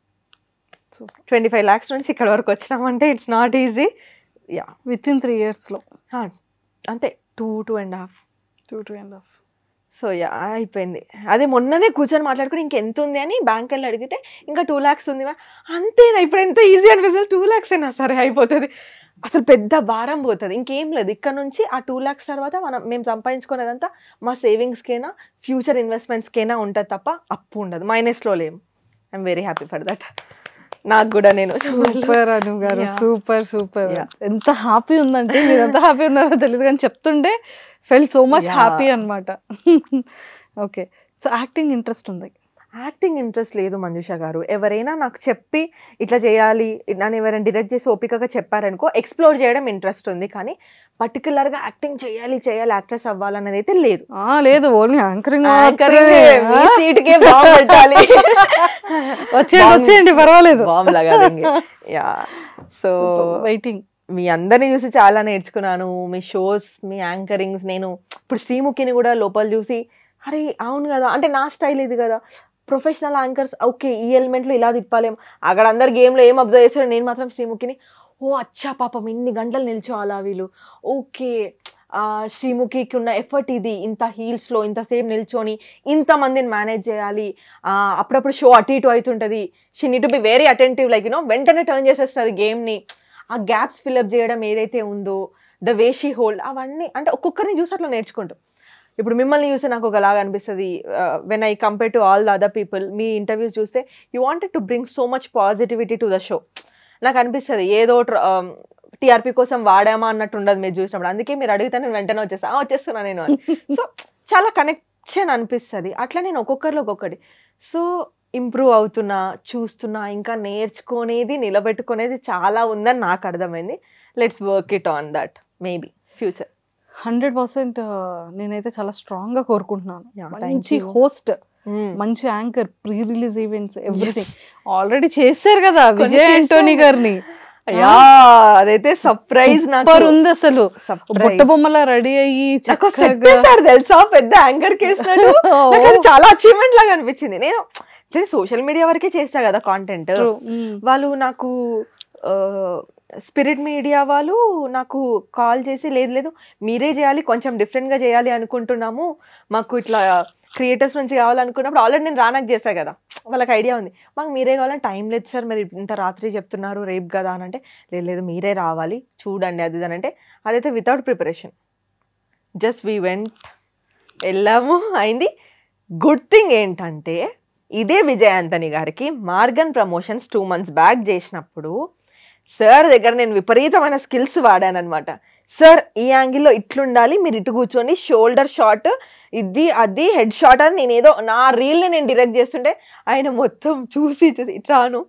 25 lakhs నుంచి ఇక్కడ వరకు వచ్చినామంటే it's not easy. Yeah within 3 yearsలో అంతే, 2.5. సో యా అయిపోయింది. అదే మొన్ననే కూర్చొని మాట్లాడుకుని ఇంకెంత ఉంది అని బ్యాంక్ వెళ్ళి అడిగితే ఇంకా 2 lakhs ఉంది. అంతేనా, ఇప్పుడు ఎంత ఈజీ అనిపిస్తుంది, 2 lakhs అయినా సరే అయిపోతుంది, అసలు పెద్ద భారం పోతుంది, ఇంకేం లేదు. ఇక్కడ నుంచి ఆ 2 lakhs తర్వాత మేము సంపాదించుకునేదంతా మా సేవింగ్స్కైనా ఫ్యూచర్ ఇన్వెస్ట్మెంట్స్కైనా ఉంటుంది తప్ప అప్పు ఉండదు, మైనస్లో లేము. I'm very happy for that. నాకు కూడా నేను సూపర్ అను గారు, సూపర్. ఎంత హ్యాపీ ఉందంటే, మీరు ఎంత హ్యాపీ ఉన్నారో తెలియదు కానీ చెప్తుంటే ఫెల్ సో మచ్ హ్యాపీ అనమాట. ఓకే, సో యాక్టింగ్ ఇంట్రెస్ట్ ఉంది? యాక్టింగ్ ఇంట్రెస్ట్ లేదు మంజుష గారు. ఎవరైనా నాకు చెప్పి ఇట్లా చేయాలి, నన్ను ఎవరైనా డైరెక్ట్ చేసి ఓపికగా చెప్పారనుకో ఎక్స్ప్లోర్ చేయడం ఇంట్రెస్ట్ ఉంది, కానీ పర్టికులర్గా యాక్టింగ్ చేయాలి యాక్ట్రెస్ అవ్వాలనేది అయితే లేదు. లేదు, ఓన్లీ యాంకరింగ్. సీట్కే బాంబు పెట్టాలి, వచ్చేయండి పర్వాలేదు. బాంబు లాగా. Yeah, so waiting. మీ అందరిని చూసి చాలా నేర్చుకున్నాను, మీ షోస్, మీ యాంకరింగ్స్. నేను ఇప్పుడు శ్రీముఖిని కూడా లోపల చూసి అరే అవును కదా, అంటే నా స్టైల్ ఇది కదా, ప్రొఫెషనల్ యాంకర్స్ ఓకే ఈ ఎలిమెంట్లో ఇలా తిప్పాలేం, అక్కడ అందరు గేమ్లో ఏం అబ్జర్వ్ చేస్తారో నేను మాత్రం శ్రీముఖిని ఓ అచ్చా పాపం ఇన్ని గంటలు నిల్చోవాలా వీళ్ళు, ఓకే శ్రీముఖికి ఉన్న ఎఫర్ట్ ఇది, ఇంత హీల్స్లో ఇంతసేపు నిల్చొని ఇంతమందిని మేనేజ్ చేయాలి, అప్పుడప్పుడు షో అటు ఇటు అవుతుంటుంది, she need to be very attentive, like you know వెంటనే టర్న్ చేసేస్తుంది గేమ్ని, ఆ గ్యాప్స్ ఫిల్అప్ చేయడం ఏదైతే ఉందో, ద వే షీ హోల్డ్, అవన్నీ అంటే ఒక్కొక్కరిని చూసి అట్లా నేర్చుకుంటాం. ఇప్పుడు మిమ్మల్ని చూస్తే నాకు ఒకలాగా అనిపిస్తుంది, when I compare to all the other people. మీ ఇంటర్వ్యూస్ చూస్తే you wanted to bring so much positivity to the show. నాకు అనిపిస్తుంది ఏదో టీఆర్పీ కోసం వాడామా అన్నట్టు ఉండదు మీరు చూసినప్పుడు, అందుకే మీరు అడిగితే నేను వెంటనే వచ్చేస్తున్నా నేను అని. సో చాలా కనెక్షన్ అనిపిస్తుంది. అట్లా నేను ఒక్కొక్కరిలో ఒక్కొక్కటి సో ఇంప్రూవ్ అవుతున్నా, చూస్తున్నా, ఇంకా నేర్చుకునేది నిలబెట్టుకునేది చాలా ఉందని నాకు అర్థమైంది. Let's work it on that, maybe future. 100% నేనైతే చాలా స్ట్రాంగ్ గా కోరుకుంటున్నాను. Yeah, thank మంచి you. హోస్ట్, మంచి anchor, pre release events, everything already చేశారు కదా విజయ్ యాంటోనీ గారిని. యా అదైతే సర్ప్రైజ్ నాకు సూపర్ ఉంది అసలు. Surprise. బుట్ట బొమ్మలా రెడీ అయ్యి నాకు చక్కగా సెట్ తెలుసా, పెద్ద యాంకర్ కేసినట్టు. నాకు అది చాలా అచీవ్మెంట్ లాగా అనిపించింది. నేను సోషల్ మీడియా వరకే చేస్తా కదా కాంటెంట్. వాళ్ళు నాకు స్పిరిట్ మీడియా వాళ్ళు నాకు కాల్ చేసి లేదు లేదు మీరే చేయాలి, కొంచెం డిఫరెంట్గా చేయాలి అనుకుంటున్నాము, మాకు ఇట్లా క్రియేటర్స్ నుంచి కావాలనుకున్నప్పుడు ఆల్రెడీ నేను రానాకు చేశాను కదా, వాళ్ళకి ఐడియా ఉంది, మాకు మీరే కావాలని టైం లేదు సార్, మీరు ఇంత రాత్రి చెప్తున్నారు రేపు కదా అని అంటే లేదు లేదు మీరే రావాలి చూడండి అది అని అంటే అదైతే without preparation just we went, వెళ్ళాము, అయింది. గుడ్ థింగ్ ఏంటంటే ఇదే విజయ్ యాంటనీ గారికి మార్గన్ ప్రమోషన్స్ 2 months బ్యాక్ చేసినప్పుడు సార్ దగ్గర నేను విపరీతమైన స్కిల్స్ వాడానమాట. సార్ ఈ యాంగిల్లో ఇట్లుండాలి, మీరు ఇటు కూర్చొని షోల్డర్ షాట్ ఇది అది హెడ్ షాట్ అని నేను ఏదో నా రీల్ని నేను డైరెక్ట్ చేస్తుంటే ఆయన మొత్తం చూసి ఇట్లాను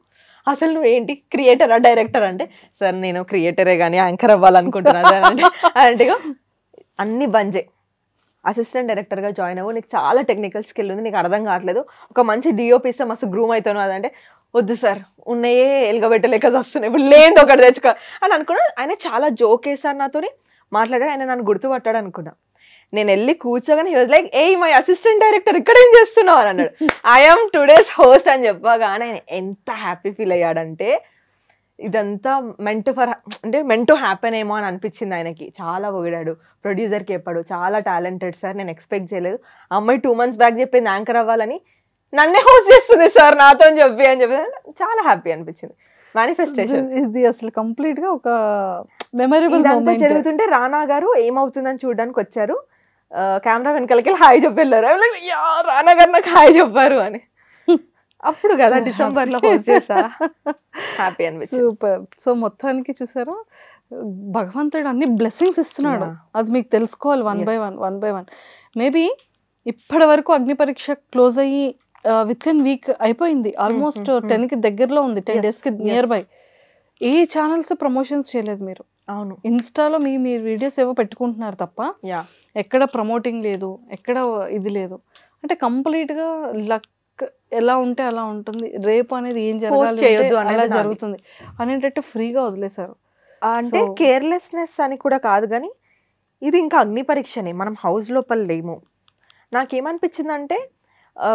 అసలు నువ్వేంటి క్రియేటరా డైరెక్టర్ అంటే సార్ నేను క్రియేటరే కానీ యాంకర్ అవ్వాలనుకుంటున్నాను అంటే అంటే అన్ని బంజే అసిస్టెంట్ డైరెక్టర్గా జాయిన్ అవ్వు, నీకు చాలా టెక్నికల్ స్కిల్ ఉంది, నీకు అర్థం కావట్లేదు, ఒక మంచి డిఓపి ఇస్తే మస్తు గ్రూమ్ అవుతాను అదంటే వద్దు సార్ ఉన్నాయే ఎలుగబెట్టలేక వస్తున్నాయి, ఇప్పుడు లేదు ఒకటి తెచ్చుకో అని అనుకున్నా. ఆయన చాలా జోక్ వేసారు నాతోని మాట్లాడాడు, ఆయన నన్ను గుర్తుపట్టాడు అనుకున్నా. నేను వెళ్ళి కూర్చోగానే like a my assistant director ఇక్కడ ఏం చేస్తున్నావు అని అన్నాడు. ఐఎమ్ టుడేస్ హోస్ట్ అని చెప్పగానే ఆయన ఎంత హ్యాపీ ఫీల్ అయ్యాడంటే ఇదంతా మెంట్ టు హ్యాపెన్ ఏమో అని అనిపించింది ఆయనకి. చాలా పొగిడాడు, ప్రొడ్యూసర్కి చెప్పాడు చాలా టాలెంటెడ్ సార్, నేను ఎక్స్పెక్ట్ చేయలేదు, అమ్మాయి 2 months బ్యాక్ చెప్పింది యాంకర్ అవ్వాలని, నన్నే హోస్ట్ చేస్తుంది సార్ నాతో అని చెప్పి చాలా హ్యాపీ అనిపించింది. మేనిఫెస్టేషన్ ఇది అసలు కంప్లీట్ గా ఒక మెమరబుల్ ఇదంతా జరుగుతుంటే రానా గారు ఏమవుతుందని చూడడానికి వచ్చారు, కెమెరా వెనకాలకి హాయ్ చెప్పి వెళ్ళారు. రానా గారు నాకు హాయ్ చెప్పారు అని అప్పుడు కదా డిసెంబర్లో హోస్ట్ చేసా, హ్యాపీ అనిపించింది. సూపర్. సో మొత్తానికి చూసారా భగవంతుడు అన్ని బ్లెస్సింగ్స్ ఇస్తున్నాడు, అది మీకు తెలుసుకోవాలి వన్ బై వన్. మేబీ ఇప్పటి వరకు అగ్ని పరీక్ష క్లోజ్ అయ్యి విత్ ఇన్ వీక్ అయిపోయింది, ఆల్మోస్ట్ 10కి దగ్గరలో ఉంది, 10 days కి near by. A channels promotions చేయలేదు మీరు. అవును, ఇన్స్టాలో మీ వీడియోస్ ఏవో పెట్టుకుంటున్నారు తప్ప ఎక్కడ ప్రమోటింగ్ లేదు, ఎక్కడ ఇది లేదు. అంటే కంప్లీట్గా లక్ ఎలా ఉంటే అలా ఉంటుంది, రేపు అనేది ఏం జరగాలి అలా జరుగుతుంది అనేటట్టు ఫ్రీగా వదిలేశారు. అంటే కేర్లెస్నెస్ అని కూడా కాదు, కానీ ఇది ఇంకా అగ్ని పరీక్షనే, మనం హౌస్ లోపల లేము. నాకేమనిపించిందంటే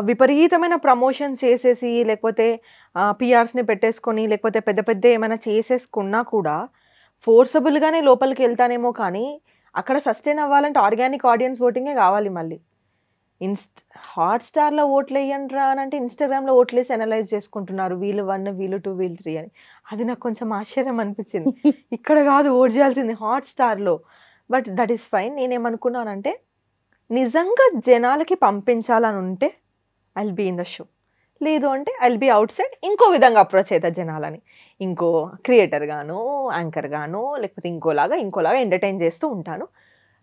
విపరీతమైన ప్రమోషన్స్ చేసేసి లేకపోతే పిఆర్స్ని పెట్టేసుకొని లేకపోతే పెద్ద పెద్ద ఏమైనా చేసేసుకున్నా కూడా ఫోర్సబుల్గానే లోపలికి వెళ్తానేమో, కానీ అక్కడ సస్టైన్ అవ్వాలంటే ఆర్గానిక్ ఆడియన్స్ ఓటింగే కావాలి. మళ్ళీ హాట్స్టార్లో ఓట్లు వేయండి అని అంటే ఇన్స్టాగ్రామ్లో ఓట్లు వేసి అనలైజ్ చేసుకుంటున్నారు, వీళ్ళు 1 వీళ్ళు 2 వీళ్ళు 3 అని. అది నాకు కొంచెం ఆశ్చర్యం అనిపించింది. ఇక్కడ కాదు ఓట్ చేయాల్సింది హాట్స్టార్లో, బట్ దట్ ఈస్ ఫైన్. నేనేమనుకున్నానంటే నిజంగా జనాలకి పంపించాలని ఉంటే I will be in the show, లేదు అంటే I will be outside ఇంకో విధంగా అప్రోచ్ అవుతా జనాలని, ఇంకో క్రియేటర్ గాను యాంకర్ గాను లేకపోతే ఇంకోలాగా ఎంటర్టైన్ చేస్తూ ఉంటాను.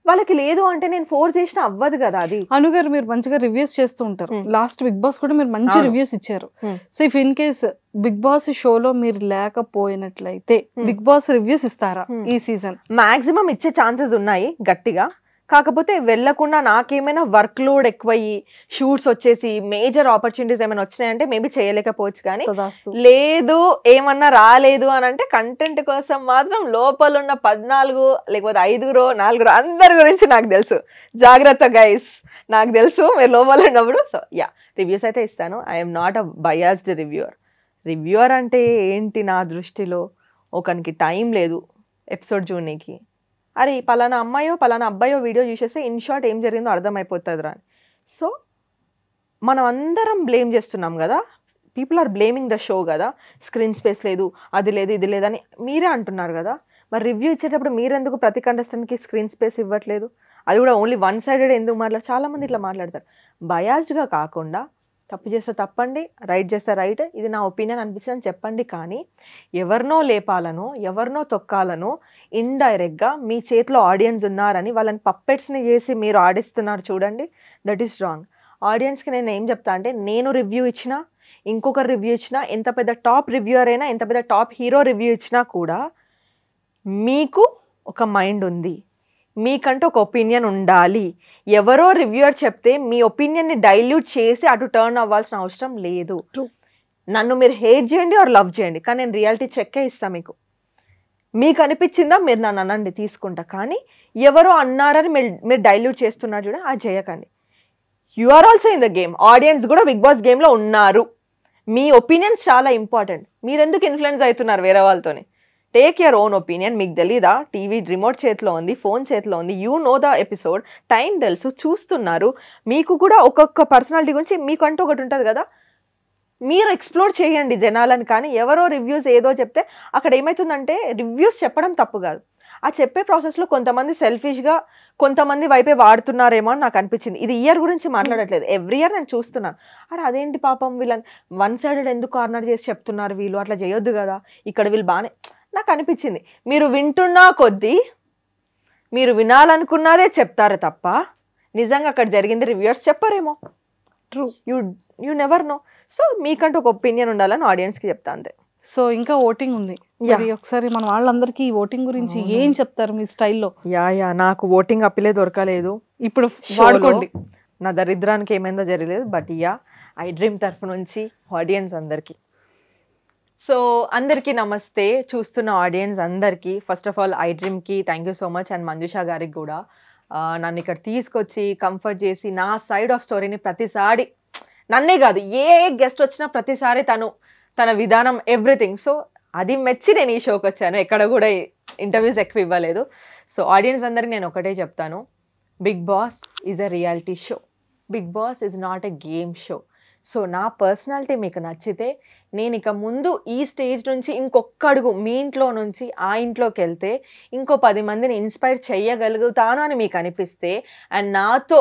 వాళ్ళకి లేదు అంటే నేను ఫోర్స్ చేసినా అవ్వదు కదా. అది అనుగారు మీరు మంచిగా రివ్యూస్ చేస్తూ ఉంటారు, లాస్ట్ బిగ్ బాస్ కూడా మీరు మంచి రివ్యూస్ ఇచ్చారు. So if in case Bigg Boss షోలో మీరు లేకపోయినట్లయితే బిగ్ బాస్ రివ్యూస్ ఇస్తారా ఈ సీజన్? మాక్సిమం ఇచ్చే ఛాన్సెస్ ఉన్నాయి గట్టిగా, కాకపోతే వెళ్ళకుండా నాకేమైనా వర్క్ లోడ్ ఎక్కువయ్యి షూట్స్ వచ్చేసి మేజర్ ఆపర్చునిటీస్ ఏమైనా వచ్చినాయంటే మేబీ చేయలేకపోవచ్చు. కానీ లేదు ఏమన్నా రాలేదు అని అంటే కంటెంట్ కోసం మాత్రం లోపల ఉన్న 14 లేకపోతే 5 అందరి గురించి నాకు తెలుసు. జాగ్రత్త గైస్, నాకు తెలుసు మీరు లోపల ఉన్నప్పుడు. సో యా, రివ్యూస్ అయితే ఇస్తాను. I'm not a biased reviewer. Reviewer అంటే ఏంటి నా దృష్టిలో, ఒకనికి టైం లేదు ఎపిసోడ్ చూడడానికి, అరే పలానా అమ్మాయో పలానా అబ్బాయో వీడియో చూసేస్తే ఇన్ షార్ట్ ఏం జరిగిందో అర్థమైపోతుంది రా అని. సో మనం అందరం బ్లేమ్ చేస్తున్నాం కదా, people are blaming the show కదా, స్క్రీన్ స్పేస్ లేదు, అది లేదు ఇది లేదని మీరే అంటున్నారు కదా. మరి రివ్యూ ఇచ్చేటప్పుడు మీరెందుకు ప్రతి కంటెస్టెంట్కి స్క్రీన్ స్పేస్ ఇవ్వట్లేదు? అది కూడా ఓన్లీ 1 sided ఎందుకు చాలామంది ఇట్లా మాట్లాడతారు. బయాస్డ్గా కాకుండా తప్పు చేస్తే తప్పండి, రైట్ చేస్తే రైట్, ఇది నా ఒపీనియన్ అనిపిస్తుంది అని చెప్పండి. కానీ ఎవరినో లేపాలనో ఎవరినో తొక్కాలనో ఇండైరెక్ట్గా మీ చేతిలో ఆడియన్స్ ఉన్నారని వాళ్ళని పప్పెట్స్ని చేసి మీరు ఆడిస్తున్నారు చూడండి, దట్ ఈస్ రాంగ్. ఆడియన్స్కి నేను ఏం చెప్తా అంటే, నేను రివ్యూ ఇచ్చినా ఇంకొకరు రివ్యూ ఇచ్చినా, ఎంత పెద్ద టాప్ రివ్యూవర్ అయినా ఎంత పెద్ద టాప్ హీరో రివ్యూ ఇచ్చినా కూడా మీకు ఒక మైండ్ ఉంది, మీకంటూ ఒక ఒపీనియన్ ఉండాలి. ఎవరో రివ్యూయర్ చెప్తే మీ ఒపీనియన్ని డైల్యూట్ చేసి అటు టర్న్ అవ్వాల్సిన అవసరం లేదు. నన్ను మీరు హేట్ చేయండి ఆర్ లవ్ చేయండి, కానీ నేను రియాలిటీ చెక్కే ఇస్తాను మీకు అనిపించిందా మీరు నన్ను అనండి తీసుకుంటా, కానీ ఎవరో అన్నారని మీరు డైల్యూట్ చేస్తున్నారు చూడ, అది చేయకండి. You are also in the game. Audience కూడా బిగ్ బాస్ గేమ్లో ఉన్నారు. మీ ఒపీనియన్స్ చాలా ఇంపార్టెంట్. మీరు ఎందుకు ఇన్ఫ్లుయెన్స్ అవుతున్నారు వేరే వాళ్ళతోని? Take your own opinion. మీకు తెలీదా? టీవీ రిమోట్ చేతిలో ఉంది, ఫోన్ చేతిలో ఉంది, you know the episode, time తెలుసు, చూస్తున్నారు. మీకు కూడా ఒక్కొక్క పర్సనాలిటీ గురించి మీకంటూ ఒకటి ఉంటుంది కదా, మీరు ఎక్స్ప్లోర్ చేయండి జనాలని. కానీ ఎవరో రివ్యూస్ ఏదో చెప్తే అక్కడ ఏమవుతుందంటే, రివ్యూస్ చెప్పడం తప్పు కాదు, ఆ చెప్పే ప్రాసెస్లో కొంతమంది సెల్ఫిష్గా కొంతమంది వైపే వాడుతున్నారేమో అని నాకు అనిపించింది. ఇది ఇయర్ గురించి మాట్లాడట్లేదు, ఎవ్రీ ఇయర్ నేను చూస్తున్నాను. అరే అదేంటి పాపం వీళ్ళని వన్ సైడెడ్ ఎందుకు కార్నర్ చేసి చెప్తున్నారు, వీళ్ళు అట్లా చేయొద్దు కదా, ఇక్కడ వీళ్ళు బాగానే నాకు అనిపించింది. మీరు వింటున్నా కొద్దీ మీరు వినాలనుకున్నదే చెప్తారు తప్ప నిజంగా అక్కడ జరిగింది రివ్యూయర్స్ చెప్పారేమో. True, you never know. So మీకంటూ ఒక ఒపీనియన్ ఉండాలని ఆడియన్స్కి చెప్తా అంతే. సో ఇంకా ఓటింగ్ ఉంది, ఒకసారి మన వాళ్ళందరికీ ఓటింగ్ గురించి ఏం చెప్తారు మీ స్టైల్లో? నాకు ఓటింగ్ అప్పిలే దొరకలేదు, ఇప్పుడు వాడుకోండి. నా దరిద్రానికి ఏమైందో జరగలేదు. బట్ ఐ డ్రీమ్ తరఫు నుంచి ఆడియన్స్ అందరికీ, సో అందరికీ నమస్తే. చూస్తున్న ఆడియన్స్ అందరికీ ఫస్ట్ ఆఫ్ ఆల్ ఐ డ్రీమ్కి thank you so much, and Manjusha గారికి కూడా నన్ను ఇక్కడ తీసుకొచ్చి కంఫర్ట్ చేసి నా సైడ్ ఆఫ్ స్టోరీని ప్రతిసారి, నన్నే కాదు ఏ గెస్ట్ వచ్చినా ప్రతిసారి తన విధానం ఎవ్రీథింగ్, సో అది మెచ్చి నేను ఈ షోకి వచ్చాను. ఎక్కడ కూడా ఇంటర్వ్యూస్ ఎక్కువ ఇవ్వలేదు. సో ఆడియన్స్ అందరికీ నేను ఒకటే చెప్తాను, Bigg Boss is a reality show, Bigg Boss is not a game show. So నా పర్సనాలిటీ మీకు నచ్చితే నేను ఇక ముందు ఈ స్టేజ్ నుంచి ఇంకొక అడుగు మీ ఇంట్లో నుంచి ఆ ఇంట్లోకి వెళ్తే ఇంకో 10 మందిని ఇన్స్పైర్ చేయగలుగుతాను అని మీకు అనిపిస్తే, అండ్ నాతో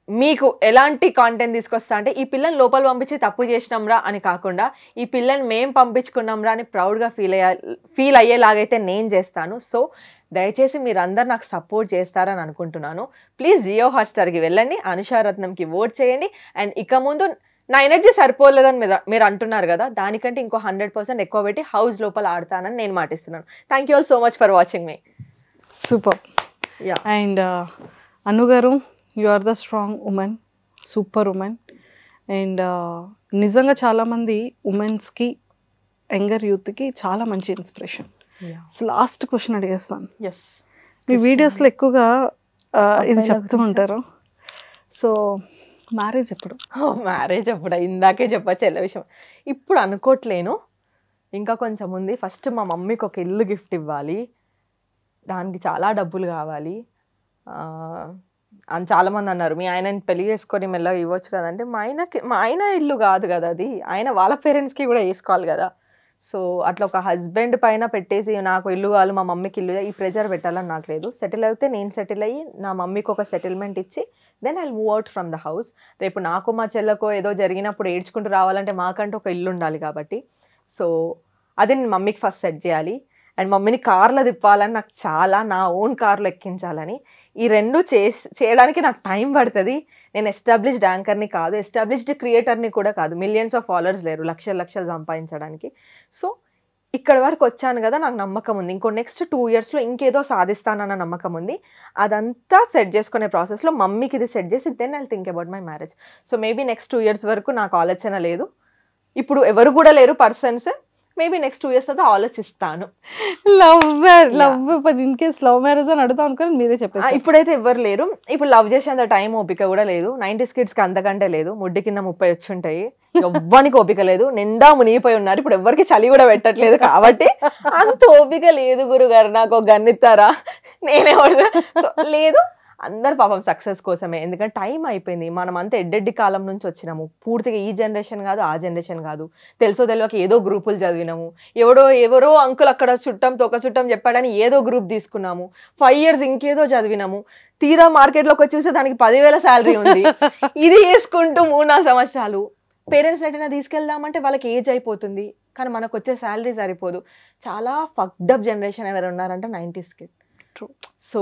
మీకు ఎలాంటి కాంటెంట్ తీసుకొస్తా అంటే, ఈ పిల్లని లోపల పంపించి తప్పు చేసినాంరా అని కాకుండా ఈ పిల్లని మేం పంపించుకున్నాంరా అని ప్రౌడ్గా ఫీల్ అయ్యేలాగైతే నేను చేస్తాను. సో దయచేసి మీరందరూ నాకు సపోర్ట్ చేస్తారని అనుకుంటున్నాను. ప్లీజ్ జియో హాట్స్టార్కి వెళ్ళండి, అనుషారత్నంకి ఓట్ చేయండి. అండ్ ఇక ముందు నా ఎనర్జీ సరిపోలేదని మీరు అంటున్నారు కదా, దానికంటే ఇంకో 100% ఎక్కువ పెట్టి హౌస్ లోపల ఆడతానని నేను మాటిస్తున్నాను. Thank you all so much for watching me. Super. And Anu garu, you are the strong women, super women. And నిజంగా చాలామంది ఉమెన్స్కి, యంగర్ యూత్కి చాలా మంచి ఇన్స్పిరేషన్. లాస్ట్ క్వశ్చన్ అడిగేస్తాను. మీ వీడియోస్లో ఎక్కువగా ఇది చెప్తూ ఉంటారు. సో మ్యారేజ్ ఎప్పుడు? మ్యారేజ్ ఎప్పుడు ఇందాకే చెప్పచ్చు ఎలా విషయం, ఇప్పుడు అనుకోవట్లేను, ఇంకా కొంచెం ఉంది. ఫస్ట్ మా మమ్మీకి ఒక ఇల్లు గిఫ్ట్ ఇవ్వాలి, దానికి చాలా డబ్బులు కావాలి అని చాలామంది అన్నారు. మీ ఆయనని పెళ్లి చేసుకొని మెల్లగా ఇవ్వచ్చు కదంటే, మా ఆయన ఇల్లు కాదు కదా అది, ఆయన వాళ్ళ పేరెంట్స్కి కూడా వేసుకోవాలి కదా. సో అట్లా ఒక హస్బెండ్ పైన పెట్టేసి నాకు ఇల్లు కావాలి, మా మమ్మీకి ఇల్లు, ఈ ప్రెజర్ పెట్టాలని నాకు లేదు. సెటిల్ అయితే నేను సెటిల్ అయ్యి నా మమ్మీకి ఒక సెటిల్మెంట్ ఇచ్చి then I move out from the house. రేపు నాకు మా చెల్లెకో ఏదో జరిగినప్పుడు ఏడ్చుకుంటూ రావాలంటే మాకంటూ ఒక ఇల్లు ఉండాలి కాబట్టి, సో అది నేను మమ్మీకి ఫస్ట్ సెట్ చేయాలి. అండ్ మమ్మీని కార్లో తిప్పాలని నాకు చాలా, నా ఓన్ కార్లో ఎక్కించాలని. ఈ రెండు చేయడానికి నాకు టైం పడుతుంది. నేను ఎస్టాబ్లిష్డ్ యాంకర్ని కాదు, ఎస్టాబ్లిష్డ్ క్రియేటర్ని కూడా కాదు, మిలియన్స్ ఆఫ్ ఫాలోవర్స్ లేరు లక్షలు సంపాదించడానికి. సో ఇక్కడ వరకు వచ్చాను కదా, నాకు నమ్మకం ఉంది ఇంకో నెక్స్ట్ 2 yearsలో ఇంకేదో సాధిస్తానన్న నమ్మకం ఉంది. అదంతా సెట్ చేసుకునే ప్రాసెస్లో మమ్మీకి ఇది సెట్ చేసి then I think about my marriage. So maybe next 2 years వరకు నాకు ఆలోచన లేదు, ఇప్పుడు ఎవరు కూడా లేరు పర్సన్స్. మేబీ నెక్స్ట్ 2 years తర్వాత ఆలోచిస్తాను. ఇన్ కేస్ లవ్ మ్యారేజ్ అని అడుగుతా అనుకోని మీరే చెప్పారు. ఇప్పుడైతే ఎవరు లేరు, ఇప్పుడు లవ్ చేసేంత టైం ఓపిక కూడా లేదు. 90s కిడ్స్కి అంతకంటే లేదు, ముడ్డి కింద 30 వచ్చి ఉంటాయి, ఎవ్వరికి ఓపిక లేదు, నిండా మునిగిపోయి ఉన్నారు. ఇప్పుడు ఎవరికి చలి కూడా పెట్టట్లేదు కాబట్టి అంత ఓపిక లేదు. గురుగారు నాకు ఒక గన్నిస్తారా, నేనే లేదు. అందరు పాపం సక్సెస్ కోసమే, ఎందుకంటే టైం అయిపోయింది. మనం అంతా ఎడ్డెడ్డి కాలం నుంచి వచ్చినాము, పూర్తిగా ఈ జనరేషన్ కాదు ఆ జనరేషన్ కాదు, తెలుసో తెలియక ఏదో గ్రూపులు చదివినాము, ఎవరో అంకుల్ అక్కడ తొక్క చుట్టం చెప్పాడని ఏదో గ్రూప్ తీసుకున్నాము, 5 years ఇంకేదో చదివినాము, తీరా మార్కెట్లోకి వచ్చి చూస్తే దానికి 10,000 శాలరీ ఉంది. ఇది వేసుకుంటూ 3-4 సంవత్సరాలు పేరెంట్స్ ఎటైనా తీసుకెళ్దామంటే వాళ్ళకి ఏజ్ అయిపోతుంది, కానీ మనకు వచ్చే శాలరీ సరిపోదు. చాలా ఫక్డప్ జనరేషన్ ఎవరు ఉన్నారంటే 90s కిడ్. సో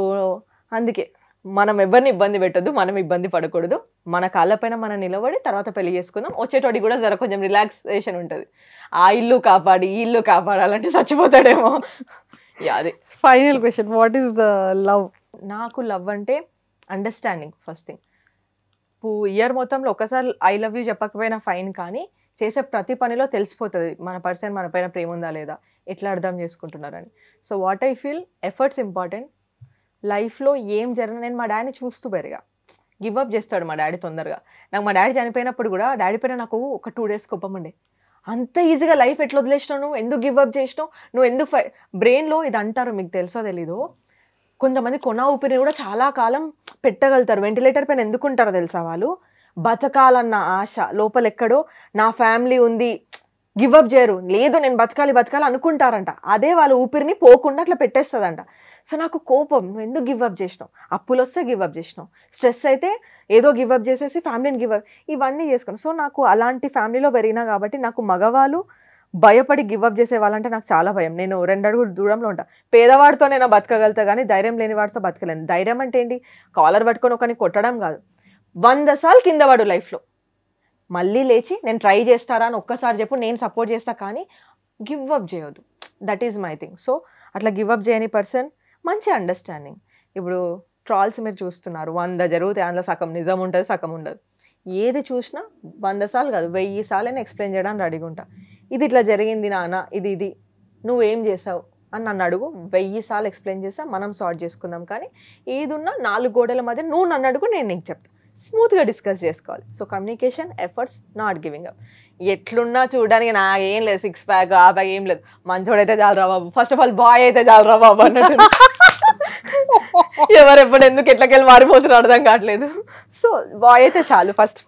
అందుకే మనం ఎవరిని ఇబ్బంది పెట్టద్దు, మనం ఇబ్బంది పడకూడదు, మన కాళ్ళపైన మనం నిలబడి తర్వాత పెళ్లి చేసుకుందాం. వచ్చేటోడి కూడా జర కొంచెం రిలాక్సేషన్ ఉంటుంది. ఆ ఇల్లు కాపాడి ఈ ఇల్లు కాపాడాలంటే చచ్చిపోతాడేమో. అది final question, what is the love? నాకు లవ్ అంటే అండర్స్టాండింగ్ ఫస్ట్ థింగ్. ఇయర్ మొత్తంలో ఒకసారి ఐ లవ్ యూ చెప్పకపోయినా ఫైన్, కానీ చేసే ప్రతి పనిలో తెలిసిపోతుంది మన పర్సన్ మన పైన ప్రేమ ఉందా లేదా, ఎట్లా అర్థం చేసుకుంటున్నారని. So what I feel, efforts important. లైఫ్లో ఏం జరిగినా నేను మా డాడీని చూస్తూ పెరిగా. గివ్అప్ చేస్తాడు మా డాడీ తొందరగా. నాకు మా డాడీ చనిపోయినప్పుడు కూడా డాడీ పైన నాకు ఒక 2 days కోపం ఉండే. అంత ఈజీగా లైఫ్ ఎట్లా వదిలేసినావు, నువ్వు ఎందుకు గివ్అప్ చేసినావు, నువ్వు ఎందుకు బ్రెయిన్లో ఇది అంటారు, మీకు తెలుసో తెలీదు, కొంతమంది కొన ఊపిరిని కూడా చాలా కాలం పెట్టగలుగుతారు. వెంటిలేటర్ పైన ఎందుకు ఉంటారో తెలుసా, వాళ్ళు బతకాలన్న ఆశ లోపల ఎక్కడో, నా ఫ్యామిలీ ఉంది, గివ్అప్ చేయరు, లేదు నేను బతకాలి బతకాలి అనుకుంటారంట. అదే వాళ్ళ ఊపిరిని పోకుండా అట్లా పెట్టేస్తుందంట. సో నాకు కోపం, నువ్వు ఎందుకు గివ్అప్ చేసినావు, అప్పులు వస్తే గివ్అప్ చేసినావు, స్ట్రెస్ అయితే ఏదో గివ్అప్ చేసేసి ఫ్యామిలీని గివ్అప్, ఇవన్నీ చేసుకున్నాను. సో నాకు అలాంటి ఫ్యామిలీలో పెరిగినా కాబట్టి నాకు మగవాళ్ళు భయపడి గివ్అప్ చేసే వాళ్ళంటే నాకు చాలా భయం. నేను 2 అడుగులు దూరంలో ఉంటా. పేదవాడితో నేను బతకగలుగుతా కానీ ధైర్యం లేని వాడితో బతకలేను. ధైర్యం అంటే ఏంటి, కాలర్ పట్టుకొని ఒకరిని కొట్టడం కాదు, 100 సార్లు కింద పడు లైఫ్లో, మళ్ళీ లేచి నేను ట్రై చేస్తారా అని ఒక్కసారి చెప్పు, నేను సపోర్ట్ చేస్తా, కానీ గివ్అప్ చేయొద్దు. That is my thing. So అట్లా గివ్అప్ చేయని పర్సన్, మంచి అండర్స్టాండింగ్. ఇప్పుడు ట్రాల్స్ మీరు చూస్తున్నారు, 100 జరుగుతాయి, అందులో సగం నిజం ఉంటుంది, సగం ఉండదు. ఏది చూసినా 100 సార్లు కాదు 1000 సార్లు నేను ఎక్స్ప్లెయిన్ చేయడానికి రెడీగా ఉంటా. ఇది ఇట్లా జరిగింది నాన్న, ఇది నువ్వేం చేసావు అని నన్ను అడుగు, 1000 సార్లు ఎక్స్ప్లెయిన్ చేస్తా, మనం సార్ట్ చేసుకుందాం. కానీ ఏదున్నా 4 గోడల మధ్య నువ్వు నన్ను అడుగు, నేను నీకు చెప్తా, స్మూత్గా డిస్కస్ చేసుకోవాలి. So communication, efforts, not giving up. ఎట్లున్నా చూడడానికి నాకేం లేదు, 6 ప్యాక్ ఆ ప్యాక్ ఏం లేదు, మంచోడైతే చాలు రా బాబు, ఫస్ట్ ఆఫ్ ఆల్ బాయ్ అయితే చాలు రా బాబు అన్నట్టు. ఎవరెప్పుడు ఎందుకు ఎట్లకెళ్ళి మారిపోతున్నారు అర్థం కావట్లేదు. సో బాయ్ అయితే చాలు ఫస్ట్.